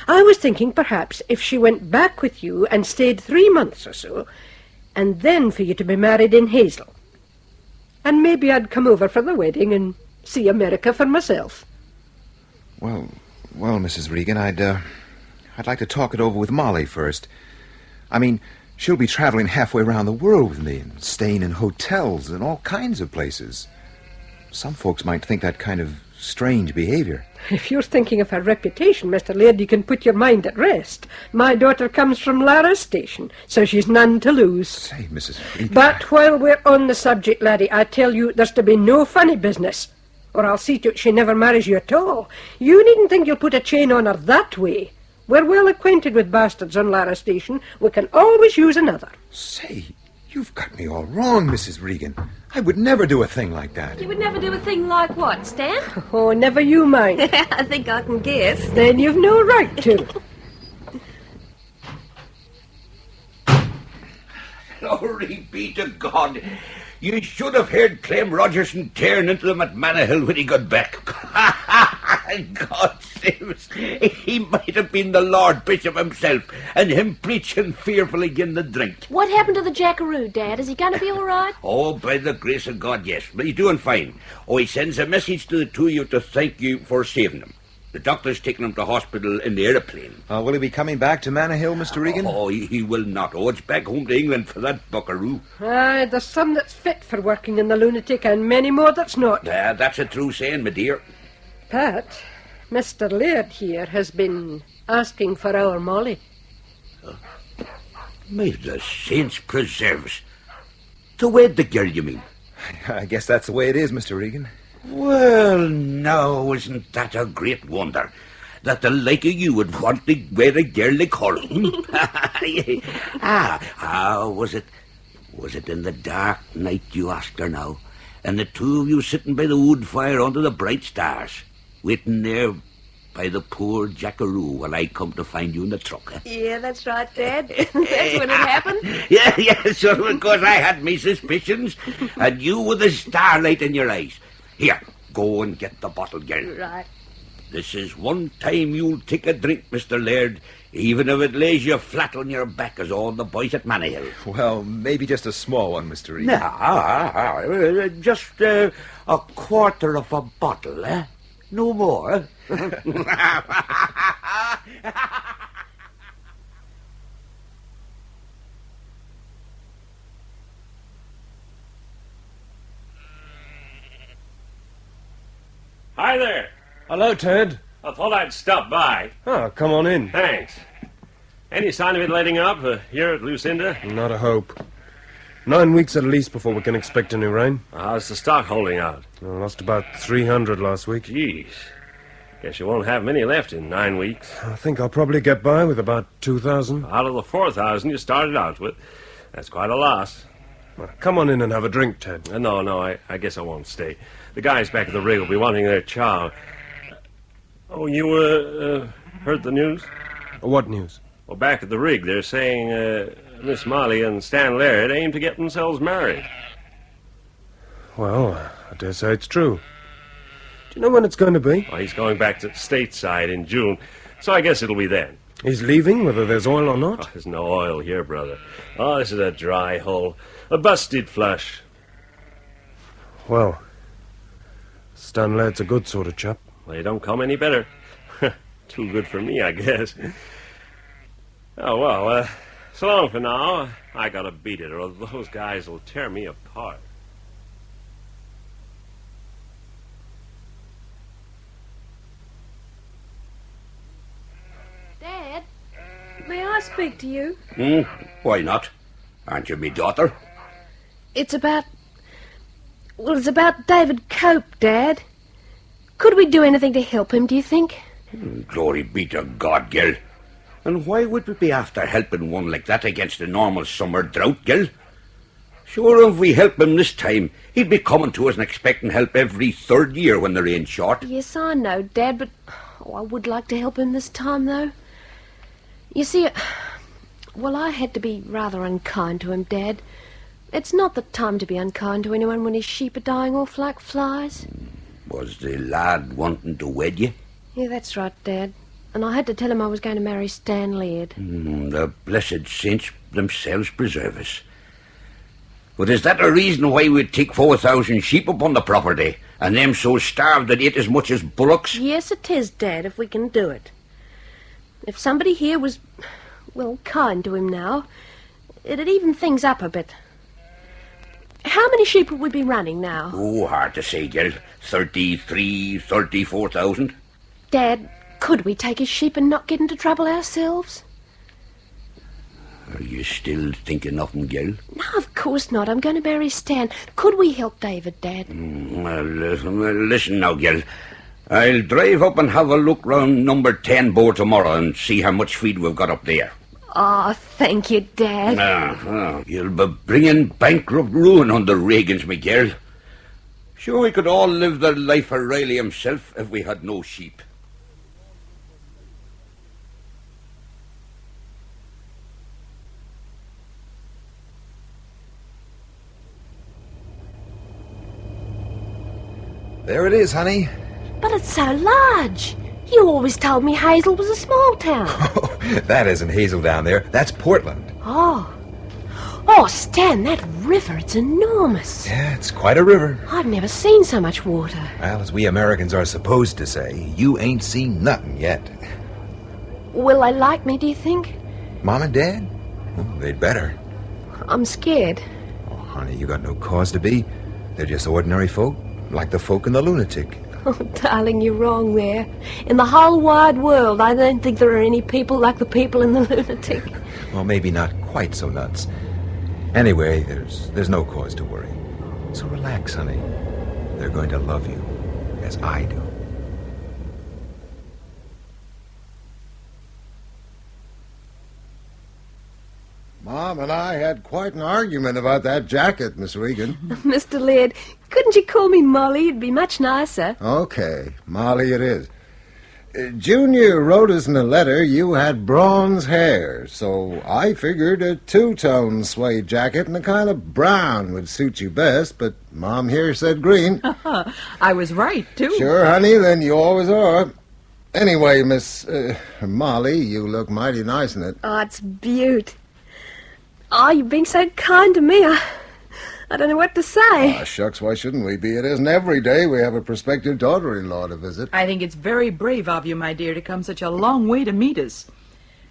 I was thinking perhaps if she went back with you and stayed 3 months or so, and then for you to be married in Hazel. And maybe I'd come over for the wedding and see America for myself. Well, Mrs. Regan, I'd like to talk it over with Mollie first. I mean, she'll be traveling halfway around the world with me and staying in hotels and all kinds of places. Some folks might think that kind of strange behavior. If you're thinking of her reputation, Mr. Laird, you can put your mind at rest. My daughter comes from Lara Station, so she's none to lose. Say, Mrs. Regan... But while we're on the subject, laddie, I tell you there's to be no funny business, or I'll see to it she never marries you at all. You needn't think you'll put a chain on her that way. We're well acquainted with bastards on Lara Station. We can always use another. Say, you've got me all wrong, Mrs. Regan. I would never do a thing like that. You would never do a thing like what, Stan? Oh, never you mind. I think I can guess. Then you've no right to. Glory be to God. You should have heard Clem Rogerson tearing into them at Manahill when he got back. God's preserves. He might have been the Lord Bishop himself, and him preaching fearful again the drink. What happened to the jackaroo, Dad? Is he going to be all right? Oh, by the grace of God, yes. But he's doing fine. Oh, he sends a message to the two of you to thank you for saving him. The doctor's taking him to hospital in the aeroplane. Will he be coming back to Manor Hill, Mr. Regan? Oh, he will not. Oh, it's back home to England for that buckaroo. Aye, there's some that's fit for working in the Lunatic and many more that's not. That's a true saying, my dear. Pat, Mr. Laird here has been asking for our Mollie. May the saints preserve us. To wed the girl, you mean? I guess that's the way it is, Mr. Regan. Well, now, isn't that a great wonder? That the like of you would want to wed a girl like her. Was it in the dark night you asked her now? And the two of you sitting by the wood fire under the bright stars, waiting there by the poor jackaroo while I come to find you in the truck. Yeah, that's right, Dad. That's when it happened. Yeah, so of course I had me suspicions, and you with the starlight in your eyes. Here, go and get the bottle, girl. Right. This is one time you'll take a drink, Mr. Laird, even if it lays you flat on your back as all the boys at Manor Hill. Well, maybe just a small one, Mr. Regan. Just a quarter of a bottle, eh? No more. Hi there. Hello, Ted. I thought I'd stop by. Oh, come on in. Thanks. Any sign of it letting up here at Lucinda? Not a hope. 9 weeks at least before we can expect a new rain. How's the stock holding out? I lost about 300 last week. Jeez. Guess you won't have many left in 9 weeks. I think I'll probably get by with about 2,000. Out of the 4,000 you started out with. That's quite a loss. Well, come on in and have a drink, Ted. No, I guess I won't stay. The guys back at the rig will be wanting their chow. Oh, you, heard the news? What news? Well, back at the rig, they're saying, Miss Mollie and Stanton Laird aim to get themselves married. Well, I dare say it's true. Do you know when it's going to be? Well, he's going back to stateside in June, so I guess it'll be then. He's leaving, whether there's oil or not? Oh, there's no oil here, brother. Oh, this is a dry hole. A busted flush. Well, Stan Laird's a good sort of chap. Well, they don't come any better. Too good for me, I guess. Oh, well, so long for now. I gotta beat it, or those guys will tear me apart. Dad, may I speak to you? Why not? Aren't you me daughter? It's about David Cope, Dad. Could we do anything to help him, do you think? Glory be to God, girl. And why would we be after helping one like that against a normal summer drought, girl? Sure, if we help him this time, he'd be coming to us and expecting help every third year when the rain's short. Yes, I know, Dad, but I would like to help him this time, though. You see, I had to be rather unkind to him, Dad. It's not the time to be unkind to anyone when his sheep are dying off like flies. Was the lad wanting to wed you? Yeah, that's right, Dad. And I had to tell him I was going to marry Stan Laird. The blessed saints themselves preserve us. But is that a reason why we'd take 4,000 sheep upon the property, and them so starved that ate as much as bullocks? Yes, it is, Dad, if we can do it. If somebody here was, kind to him now, it'd even things up a bit. How many sheep would we be running now? Oh, hard to say, girl. 33, 34,000. Dad, could we take his sheep and not get into trouble ourselves? Are you still thinking of him, girl? No, of course not. I'm going to marry Stan. Could we help David, Dad? Listen now, girl. I'll drive up and have a look round number 10 bore tomorrow and see how much feed we've got up there. Oh, thank you, Dad. You'll be bringing bankrupt ruin on the Regans, my girl. Sure, we could all live the life of Wryly himself if we had no sheep. There it is, honey. But it's so large. You always told me Hazel was a small town. That isn't Hazel down there. That's Portland. Oh. Oh, Stan, that river, it's enormous. Yeah, it's quite a river. I've never seen so much water. Well, as we Americans are supposed to say, you ain't seen nothing yet. Will they like me, do you think? Mom and Dad? Oh, they'd better. I'm scared. Oh, honey, you got no cause to be. They're just ordinary folk, like the folk in the Lunatic. Oh, darling, you're wrong there. In the whole wide world, I don't think there are any people like the people in the Lunatic. Well, maybe not quite so nuts. Anyway, there's no cause to worry. So relax, honey. They're going to love you, as I do. Mom and I had quite an argument about that jacket, Miss Regan. Mr. Laird, couldn't you call me Mollie? It'd be much nicer. Okay, Mollie it is. Junior wrote us in a letter you had bronze hair, so I figured a two-tone suede jacket and a kind of brown would suit you best, but Mom here said green. I was right, too. Sure, honey, then you always are. Anyway, Miss Mollie, you look mighty nice in it. Oh, it's beaut. Oh, you've been so kind to me. I don't know what to say. Ah, shucks, why shouldn't we be? It isn't every day we have a prospective daughter-in-law to visit. I think it's very brave of you, my dear, to come such a long way to meet us.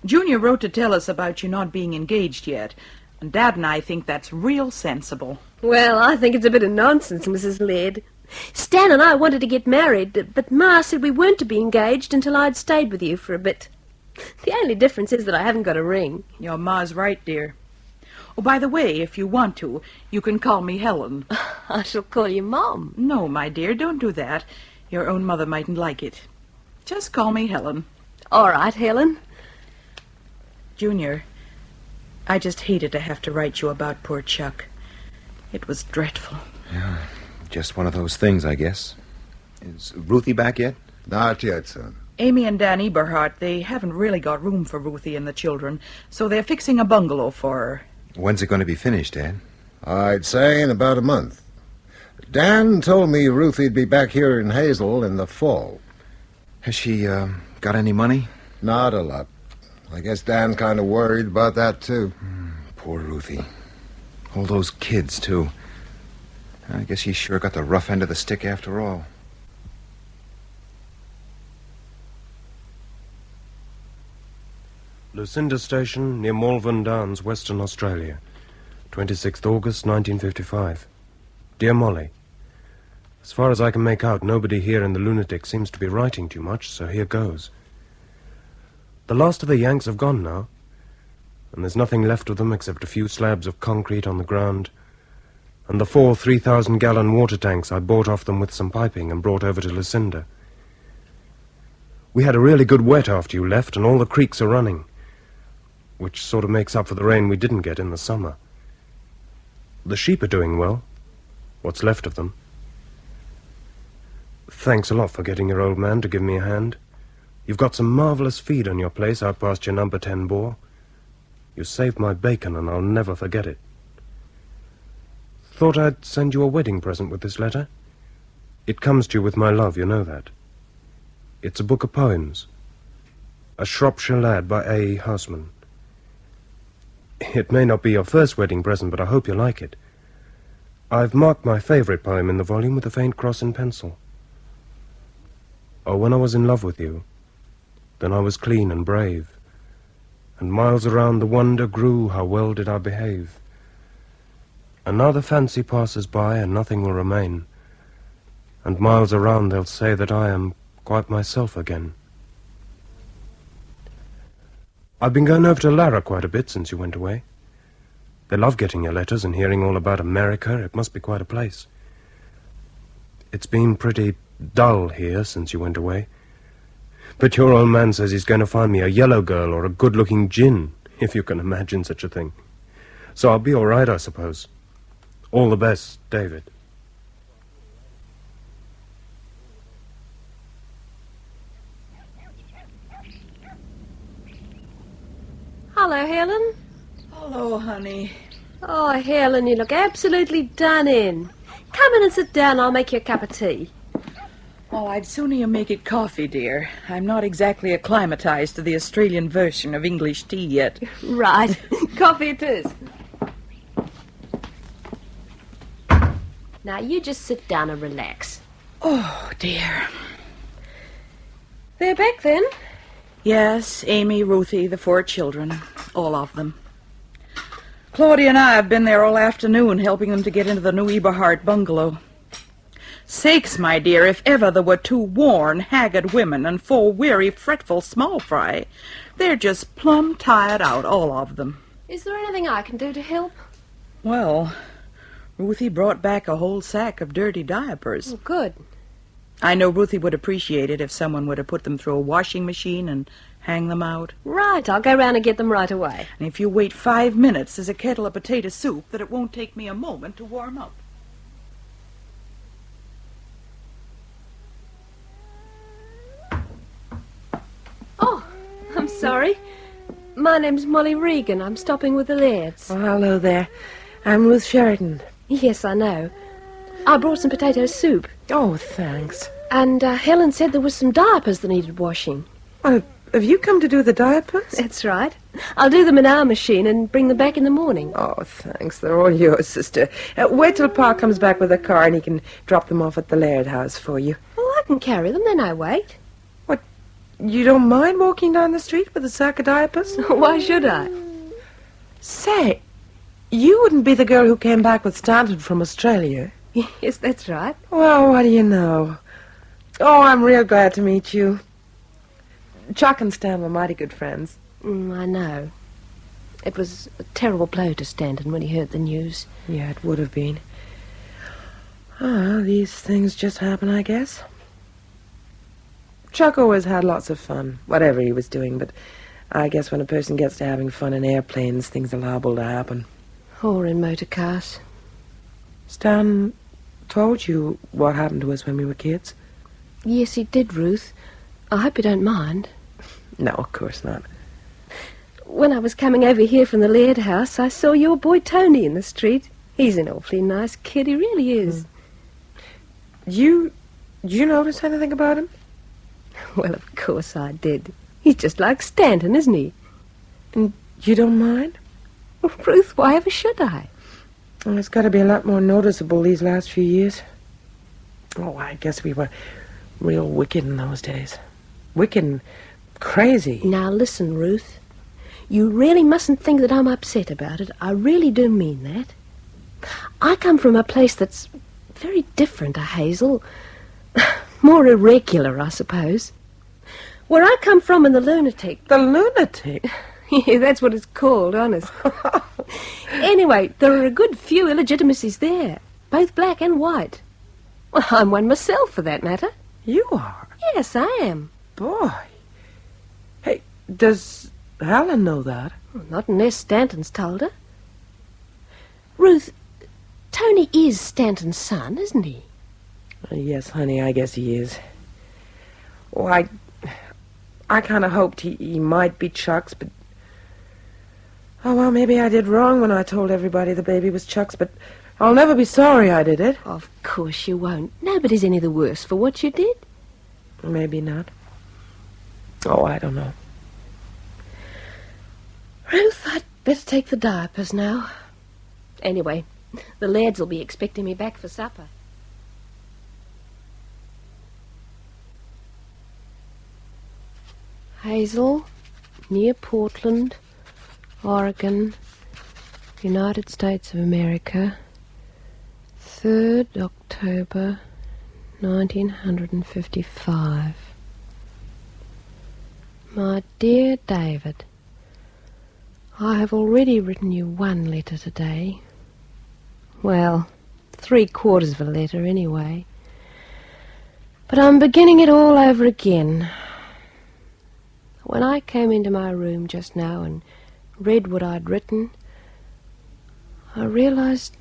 Junior wrote to tell us about you not being engaged yet, and Dad and I think that's real sensible. Well, I think it's a bit of nonsense, Mrs. Laird. Stan and I wanted to get married, but Ma said we weren't to be engaged until I'd stayed with you for a bit. The only difference is that I haven't got a ring. Your Ma's right, dear. Oh, by the way, if you want to, you can call me Helen. I shall call you Mom. No, my dear, don't do that. Your own mother mightn't like it. Just call me Helen. All right, Helen. Junior, I just hated to have to write you about poor Chuck. It was dreadful. Yeah, just one of those things, I guess. Is Ruthie back yet? Not yet, son. Amy and Dan Eberhardt, they haven't really got room for Ruthie and the children, so they're fixing a bungalow for her. When's it going to be finished, Dad? I'd say in about a month. Dan told me Ruthie'd be back here in Hazel in the fall. Has she got any money? Not a lot. I guess Dan's kind of worried about that, too. Poor Ruthie. All those kids, too. I guess she sure got the rough end of the stick after all. Lucinda Station, near Malvern Downs, Western Australia. 26th August, 1955. Dear Mollie, as far as I can make out, nobody here in the Lunatic seems to be writing too much, so here goes. The last of the Yanks have gone now, and there's nothing left of them except a few slabs of concrete on the ground, and the 4 3,000-gallon water tanks I bought off them with some piping and brought over to Lucinda. We had a really good wet after you left, and all the creeks are running, which sort of makes up for the rain we didn't get in the summer. The sheep are doing well, what's left of them. Thanks a lot for getting your old man to give me a hand. You've got some marvelous feed on your place out past your number 10 bore. You saved my bacon, and I'll never forget it. Thought I'd send you a wedding present with this letter. It comes to you with my love, you know that. It's a book of poems. A Shropshire Lad by A. Houseman. It may not be your first wedding present, but I hope you like it. I've marked my favourite poem in the volume with a faint cross in pencil. Oh, when I was in love with you, then I was clean and brave, and miles around the wonder grew how well did I behave. And now the fancy passes by and nothing will remain, and miles around they'll say that I am quite myself again. I've been going over to Lara quite a bit since you went away. They love getting your letters and hearing all about America. It must be quite a place. It's been pretty dull here since you went away. But your old man says he's going to find me a yellow girl or a good-looking gin, if you can imagine such a thing. So I'll be all right, I suppose. All the best, David. Hello, Helen. Hello, honey. Oh, Helen, you look absolutely done in. Come in and sit down. I'll make you a cup of tea. Oh, I'd sooner make it coffee, dear. I'm not exactly acclimatized to the Australian version of English tea yet. Right. Coffee it is. Now, you just sit down and relax. Oh, dear. They're back, then? Yes, Amy, Ruthie, the 4 children. All of them. Claudia and I have been there all afternoon helping them to get into the new Eberhard bungalow. Sakes, my dear, if ever there were 2 worn, haggard women and 4 weary, fretful small fry, they're just plumb tired out, all of them. Is there anything I can do to help? Well, Ruthie brought back a whole sack of dirty diapers. Oh, good. I know Ruthie would appreciate it if someone would have put them through a washing machine and hang them out. Right, I'll go round and get them right away. And if you wait 5 minutes, there's a kettle of potato soup that it won't take me a moment to warm up. Oh, I'm sorry. My name's Mollie Regan. I'm stopping with the Lairds. Oh, hello there. I'm Ruth Sheridan. Yes, I know. I brought some potato soup. Oh, thanks. And Helen said there was some diapers that needed washing. Oh, have you come to do the diapers? That's right. I'll do them in our machine and bring them back in the morning. Oh, thanks. They're all yours, sister. Wait till Pa comes back with the car and he can drop them off at the Laird house for you. Oh, I can carry them. They're no weight. What? You don't mind walking down the street with a sack of diapers? Why should I? Say, you wouldn't be the girl who came back with Stanton from Australia? Yes, that's right. Well, what do you know? Oh, I'm real glad to meet you. Chuck and Stan were mighty good friends. I know. It was a terrible blow to Stanton when he heard the news. Yeah, it would have been. Oh, these things just happen, I guess. Chuck always had lots of fun, whatever he was doing, but I guess when a person gets to having fun in airplanes, things are liable to happen. Or in motor cars. Stan told you what happened to us when we were kids? Yes, he did, Ruth. I hope you don't mind. No, of course not. When I was coming over here from the Laird house, I saw your boy Tony in the street. He's an awfully nice kid, he really is. Did you notice anything about him? Well, of course I did. He's just like Stanton, isn't he? And you don't mind? Well, Ruth, why ever should I? Well, it's got to be a lot more noticeable these last few years. Oh, I guess we were real wicked in those days. Wicked and crazy. Now, listen, Ruth. You really mustn't think that I'm upset about it. I really do mean that. I come from a place that's very different to Hazel. More irregular, I suppose. Where I come from in the Lunatic... The Lunatic? Yeah, that's what it's called, honest. Anyway, there are a good few illegitimacies there, both black and white. Well, I'm one myself, for that matter. You are? Yes, I am. Boy. Hey, does Helen know that? Well, not unless Stanton's told her. Ruth, Tony is Stanton's son, isn't he? Yes, honey, I guess he is. Oh, I kind of hoped he might be Chuck's, but... Oh, well, maybe I did wrong when I told everybody the baby was Chuck's, but I'll never be sorry I did it. Of course you won't. Nobody's any the worse for what you did. Maybe not. Oh, I don't know. Ruth, I'd better take the diapers now. Anyway, the Lairds will be expecting me back for supper. Hazel, near Portland, Oregon, United States of America, 3rd October, 1955. My dear David, I have already written you 1 letter today. Well, 3/4 of a letter anyway. But I'm beginning it all over again. When I came into my room just now and read what I'd written, I realized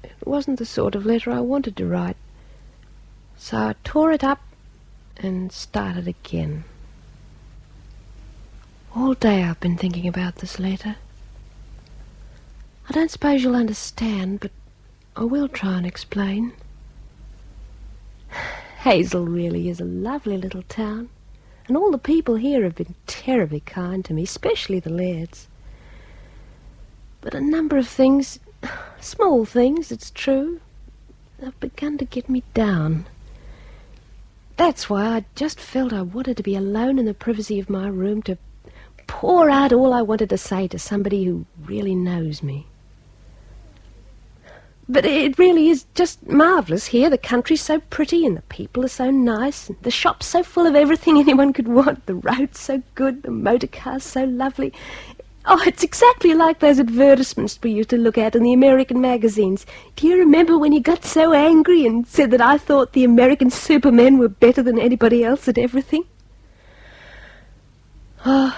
it wasn't the sort of letter I wanted to write. So I tore it up and started again. All day I've been thinking about this letter. I don't suppose you'll understand, but I will try and explain. Hazel really is a lovely little town, and all the people here have been terribly kind to me, especially the Lairds. But a number of things, small things, it's true, have begun to get me down. That's why I just felt I wanted to be alone in the privacy of my room to pour out all I wanted to say to somebody who really knows me. But it really is just marvellous here. The country's so pretty and the people are so nice and the shop's so full of everything anyone could want. The road's so good, the motor car's so lovely. Oh, it's exactly like those advertisements we used to look at in the American magazines. Do you remember when you got so angry and said that I thought the American supermen were better than anybody else at everything? Oh,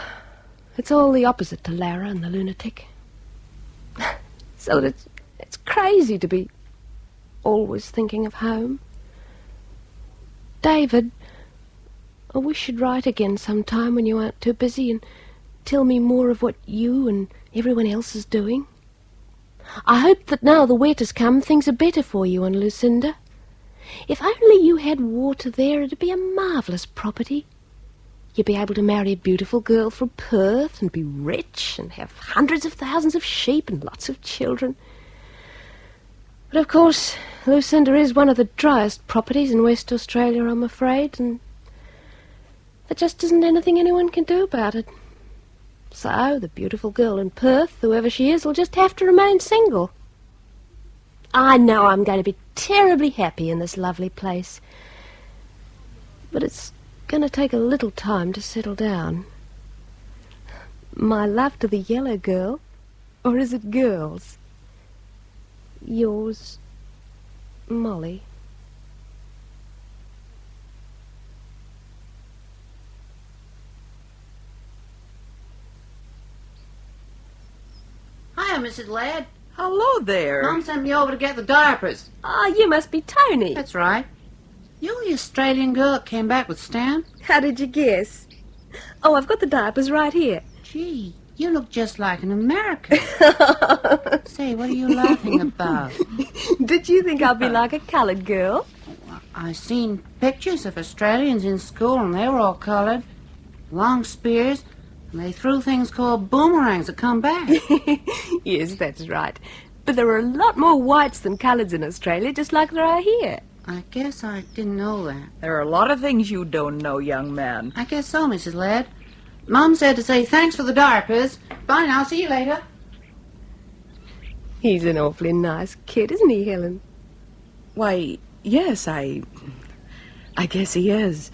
it's all the opposite to Lara and the Lunatic. So that it's crazy to be always thinking of home. David, I wish you'd write again sometime when you aren't too busy and tell me more of what you and everyone else is doing. I hope that now the wet has come, things are better for you and Lucinda. If only you had water there, it'd be a marvellous property. You'd be able to marry a beautiful girl from Perth and be rich and have hundreds of thousands of sheep and lots of children. But of course, Lucinda is one of the driest properties in West Australia, I'm afraid, and there just isn't anything anyone can do about it. So the beautiful girl in Perth, whoever she is, will just have to remain single. I know I'm going to be terribly happy in this lovely place, but it's going to take a little time to settle down. My love to the yellow girl, or is it girls? Yours, Mollie. Hiya, Mrs. Laird. Hello there. Mum sent me over to get the diapers. Ah, you must be Tony. That's right. You're the Australian girl that came back with Stan? How did you guess? Oh, I've got the diapers right here. Gee, you look just like an American. Say, what are you laughing about? Did you think I'd be like a coloured girl? I seen pictures of Australians in school and they were all coloured. Long spears. And they threw things called boomerangs that come back. Yes, that's right. But there are a lot more whites than coloureds in Australia, just like there are here. I guess I didn't know that. There are a lot of things you don't know, young man. I guess so, Mrs. Laird. Mum said to say thanks for the diapers. Bye now, see you later. He's an awfully nice kid, isn't he, Helen? Why, yes, I guess he is.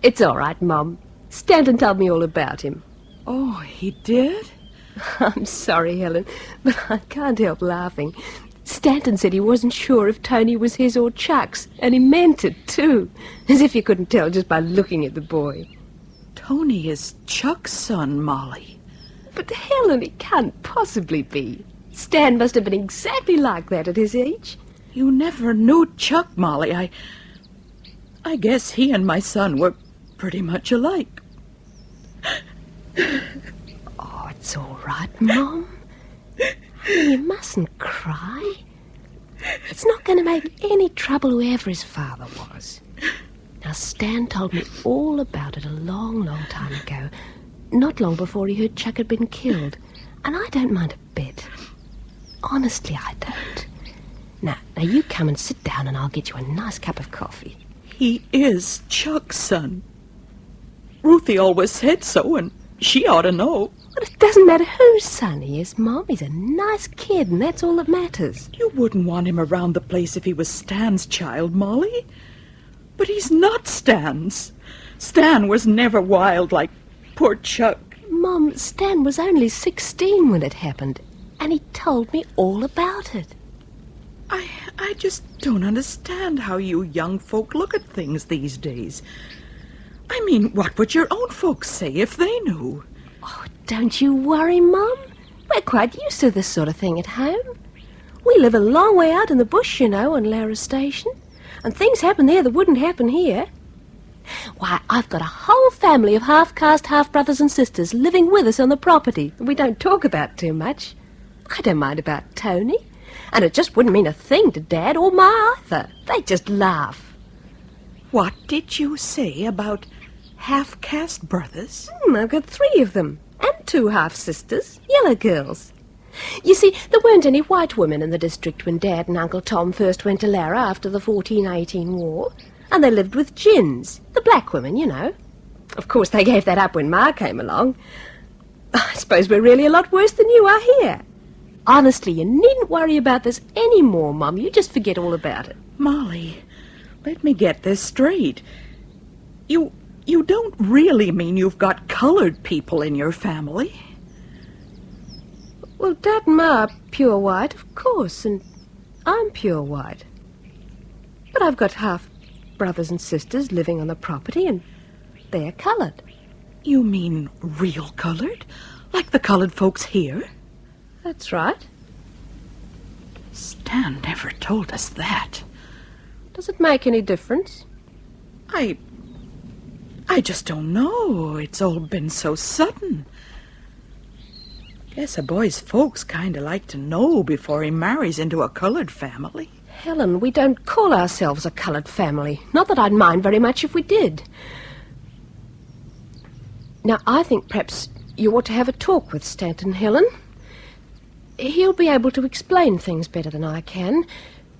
It's all right, Mum. Stanton told me all about him. Oh, he did? I'm sorry, Helen, but I can't help laughing. Stanton said he wasn't sure if Tony was his or Chuck's, and he meant it, too. As if you couldn't tell just by looking at the boy. Tony is Chuck's son, Mollie. But, Helen, he can't possibly be. Stan must have been exactly like that at his age. You never knew Chuck, Mollie. I guess he and my son were pretty much alike. Oh, it's all right, Mum. You mustn't cry. It's not going to make any trouble whoever his father was. Now, Stan told me all about it a long, long time ago. Not long before he heard Chuck had been killed. And I don't mind a bit. Honestly, I don't. Now, you come and sit down and I'll get you a nice cup of coffee. He is Chuck's son. Ruthie always said so, and she ought to know. But it doesn't matter whose son he is, Mom. He's a nice kid, and that's all that matters. You wouldn't want him around the place if he was Stan's child, Mollie. But he's not Stan's. Stan was never wild like poor Chuck. Mom, Stan was only 16 when it happened, and he told me all about it. I just don't understand how you young folk look at things these days. I mean, what would your own folks say if they knew? Oh, don't you worry, Mum. We're quite used to this sort of thing at home. We live a long way out in the bush, you know, on Lara Station, and things happen there that wouldn't happen here. Why, I've got a whole family of half-caste half-brothers and sisters living with us on the property that we don't talk about too much. I don't mind about Tony, and it just wouldn't mean a thing to Dad or Ma either. They'd just laugh. What did you say about half-caste brothers? I've got 3 of them, and 2 half-sisters, yellow girls. You see, there weren't any white women in the district when Dad and Uncle Tom first went to Lara after the 1418 war, and they lived with gins, the black women, you know. Of course, they gave that up when Ma came along. I suppose we're really a lot worse than you are here. Honestly, you needn't worry about this any more, Mum. You just forget all about it. Molly, let me get this straight. You don't really mean you've got colored people in your family? Well, Dad and Ma are pure white, of course, and I'm pure white. But I've got half brothers and sisters living on the property, and they're colored. You mean real colored? Like the colored folks here? That's right. Stan never told us that. Does it make any difference? I just don't know. It's all been so sudden. Guess a boy's folks kind of like to know before he marries into a colored family. Helen, we don't call ourselves a colored family. Not that I'd mind very much if we did. Now, I think perhaps you ought to have a talk with Stanton, Helen. He'll be able to explain things better than I can,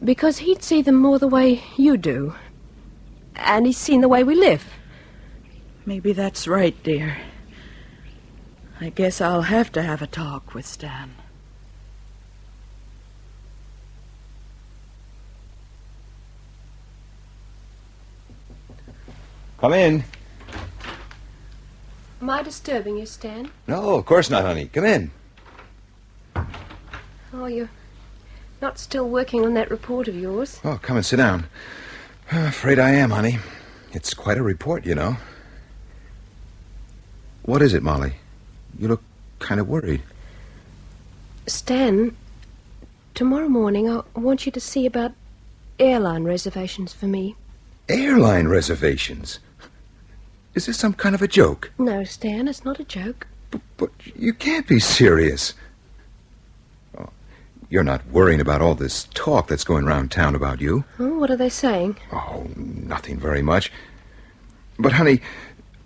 because he'd see them more the way you do. And he's seen the way we live. Maybe that's right, dear. I guess I'll have to have a talk with Stan. Come in. Am I disturbing you, Stan? No, of course not, honey. Come in. Oh, you're not still working on that report of yours? Oh, come and sit down. Afraid I am, honey. It's quite a report, you know. What is it, Molly? You look kind of worried. Stan, tomorrow morning I want you to see about airline reservations for me. Airline reservations? Is this some kind of a joke? No, Stan, it's not a joke. But you can't be serious. Oh, you're not worrying about all this talk that's going round town about you? Oh, what are they saying? Oh, nothing very much. But, honey,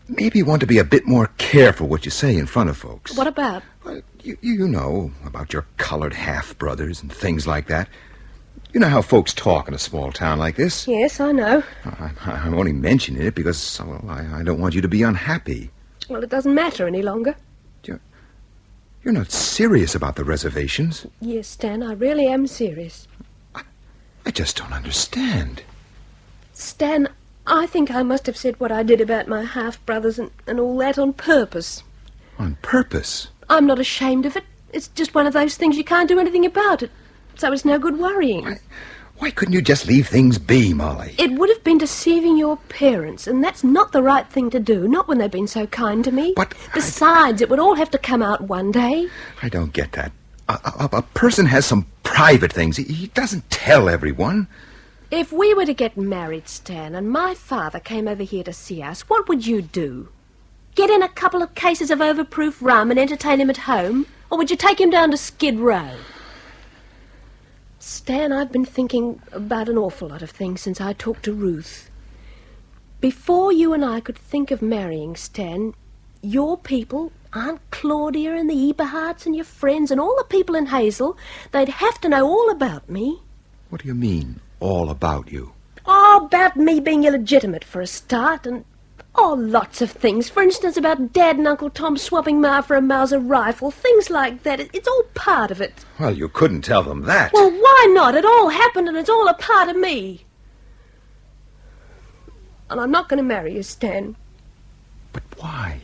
maybe you want to be a bit more careful what you say in front of folks. What about? Well, you know, about your colored half-brothers and things like that. You know how folks talk in a small town like this? Yes, I know. I'm only mentioning it because, well, I don't want you to be unhappy. Well, it doesn't matter any longer. You're not serious about the reservations? Yes, Stan, I really am serious. I just don't understand. Stan, I think I must have said what I did about my half-brothers and all that on purpose. On purpose? I'm not ashamed of it. It's just one of those things you can't do anything about it. So it's no good worrying. Why couldn't you just leave things be, Molly? It would have been deceiving your parents, and that's not the right thing to do, not when they've been so kind to me. But besides, it would all have to come out one day. I don't get that. A person has some private things. He doesn't tell everyone. If we were to get married, Stan, and my father came over here to see us, what would you do? Get in a couple of cases of overproof rum and entertain him at home? Or would you take him down to Skid Row? Stan, I've been thinking about an awful lot of things since I talked to Ruth. Before you and I could think of marrying, Stan, your people, Aunt Claudia and the Eberhards and your friends and all the people in Hazel, they'd have to know all about me. What do you mean, all about you? Oh, about me being illegitimate for a start, and lots of things. For instance, about Dad and Uncle Tom swapping Ma for a Mauser rifle, things like that. It's all part of it. Well, you couldn't tell them that. Well, why not? It all happened and it's all a part of me. And I'm not going to marry you, Stan. But why?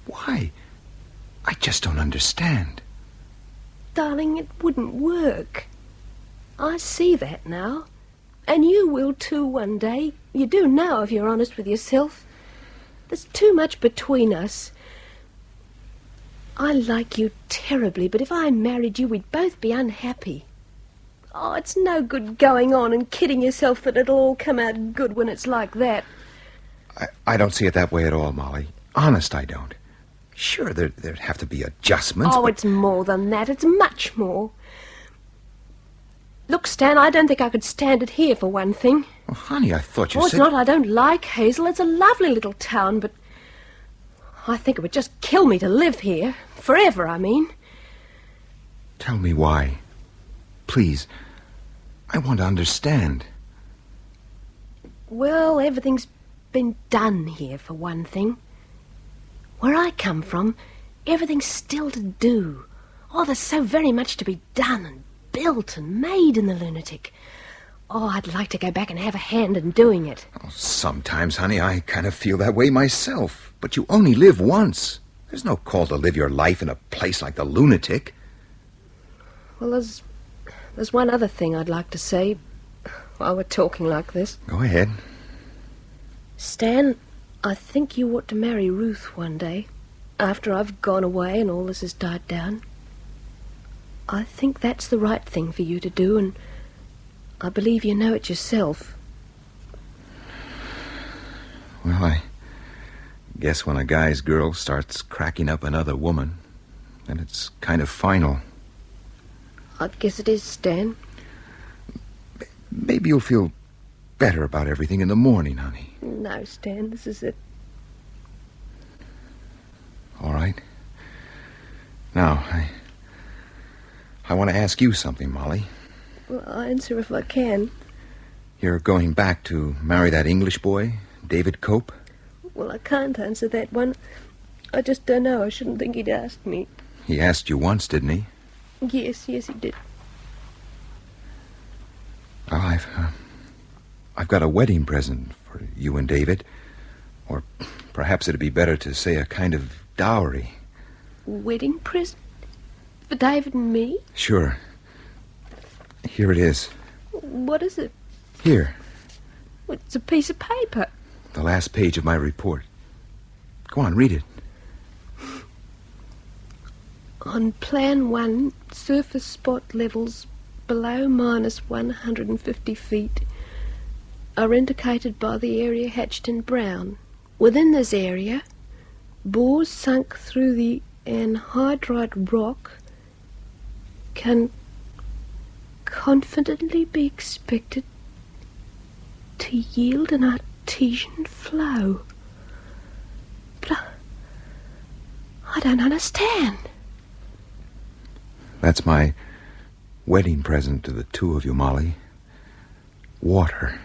Why? I just don't understand. Darling, it wouldn't work. I see that now. And you will too one day. You do now, if you're honest with yourself. There's too much between us. I like you terribly, but if I married you, we'd both be unhappy. Oh, it's no good going on and kidding yourself that it'll all come out good when it's like that. I don't see it that way at all, Molly. Honest, I don't. Sure, there'd have to be adjustments. Oh, it's more than that. It's much more. Look, Stan, I don't think I could stand it here, for one thing. Well, honey, I thought you Oh, said... it's not I don't like Hazel. It's a lovely little town, but I think it would just kill me to live here. Forever, I mean. Tell me why. Please. I want to understand. Well, everything's been done here, for one thing. Where I come from, everything's still to do. Oh, there's so very much to be done and built and made in the Lunatic. Oh, I'd like to go back and have a hand in doing it. Oh, sometimes, honey, I kind of feel that way myself. But you only live once. There's no call to live your life in a place like the Lunatic. Well, there's one other thing I'd like to say while we're talking like this. Go ahead. Stan, I think you ought to marry Ruth one day, after I've gone away and all this has died down. I think that's the right thing for you to do, and I believe you know it yourself. Well, I guess when a guy's girl starts cracking up another woman, then it's kind of final. I guess it is, Stan. Maybe you'll feel better about everything in the morning, honey. No, Stan, this is it. All right. Now, I want to ask you something, Molly. Well, I'll answer if I can. You're going back to marry that English boy, David Cope? Well, I can't answer that one. I just don't know. I shouldn't think he'd asked me. He asked you once, didn't he? Yes, he did. Well, I've got a wedding present for you and David. Or perhaps it'd be better to say a kind of dowry. Wedding present? For David and me? Sure. Here it is. What is it? Here. It's a piece of paper. The last page of my report. Go on, read it. On Plan 1, surface spot levels below minus 150 feet are indicated by the area hatched in brown. Within this area, bores sunk through the anhydrite rock can confidently be expected to yield an artesian flow. But I don't understand. That's my wedding present to the two of you, Molly. Water.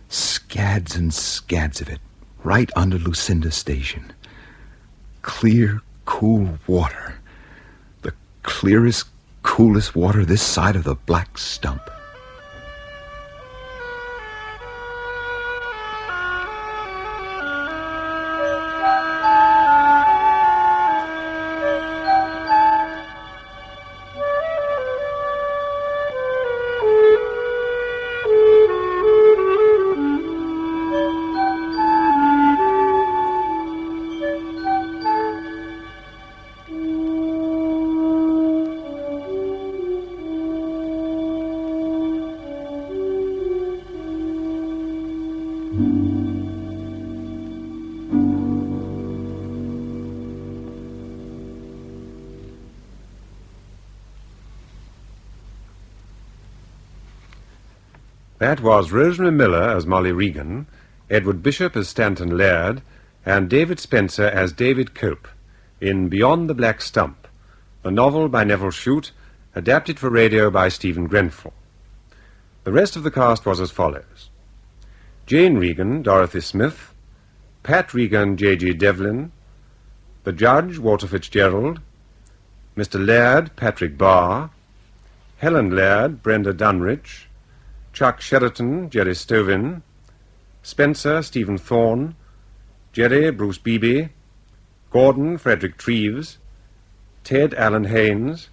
Scads and scads of it. Right under Lucinda Station. Clear, cool water. The clearest, coolest water this side of the Black Stump. That was Rosemary Miller as Mollie Regan, Edward Bishop as Stanton Laird, and David Spencer as David Cope in Beyond the Black Stump, a novel by Nevil Shute, adapted for radio by Stephen Grenfell. The rest of the cast was as follows: Jane Regan, Dorothy Smith; Pat Regan, J.G. Devlin; the Judge, Walter Fitzgerald; Mr. Laird, Patrick Barr; Helen Laird, Brenda Dunrich; Chuck Sheraton, Jerry Stovin; Spencer, Stephen Thorne; Jerry, Bruce Beebe; Gordon, Frederick Treves; Ted, Alan Haynes;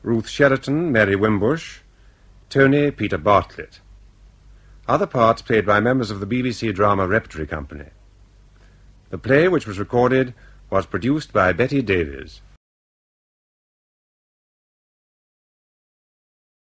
Ruth Sheraton, Mary Wimbush; Tony, Peter Bartlett. Other parts played by members of the BBC Drama Repertory Company. The play, which was recorded, was produced by Betty Davies.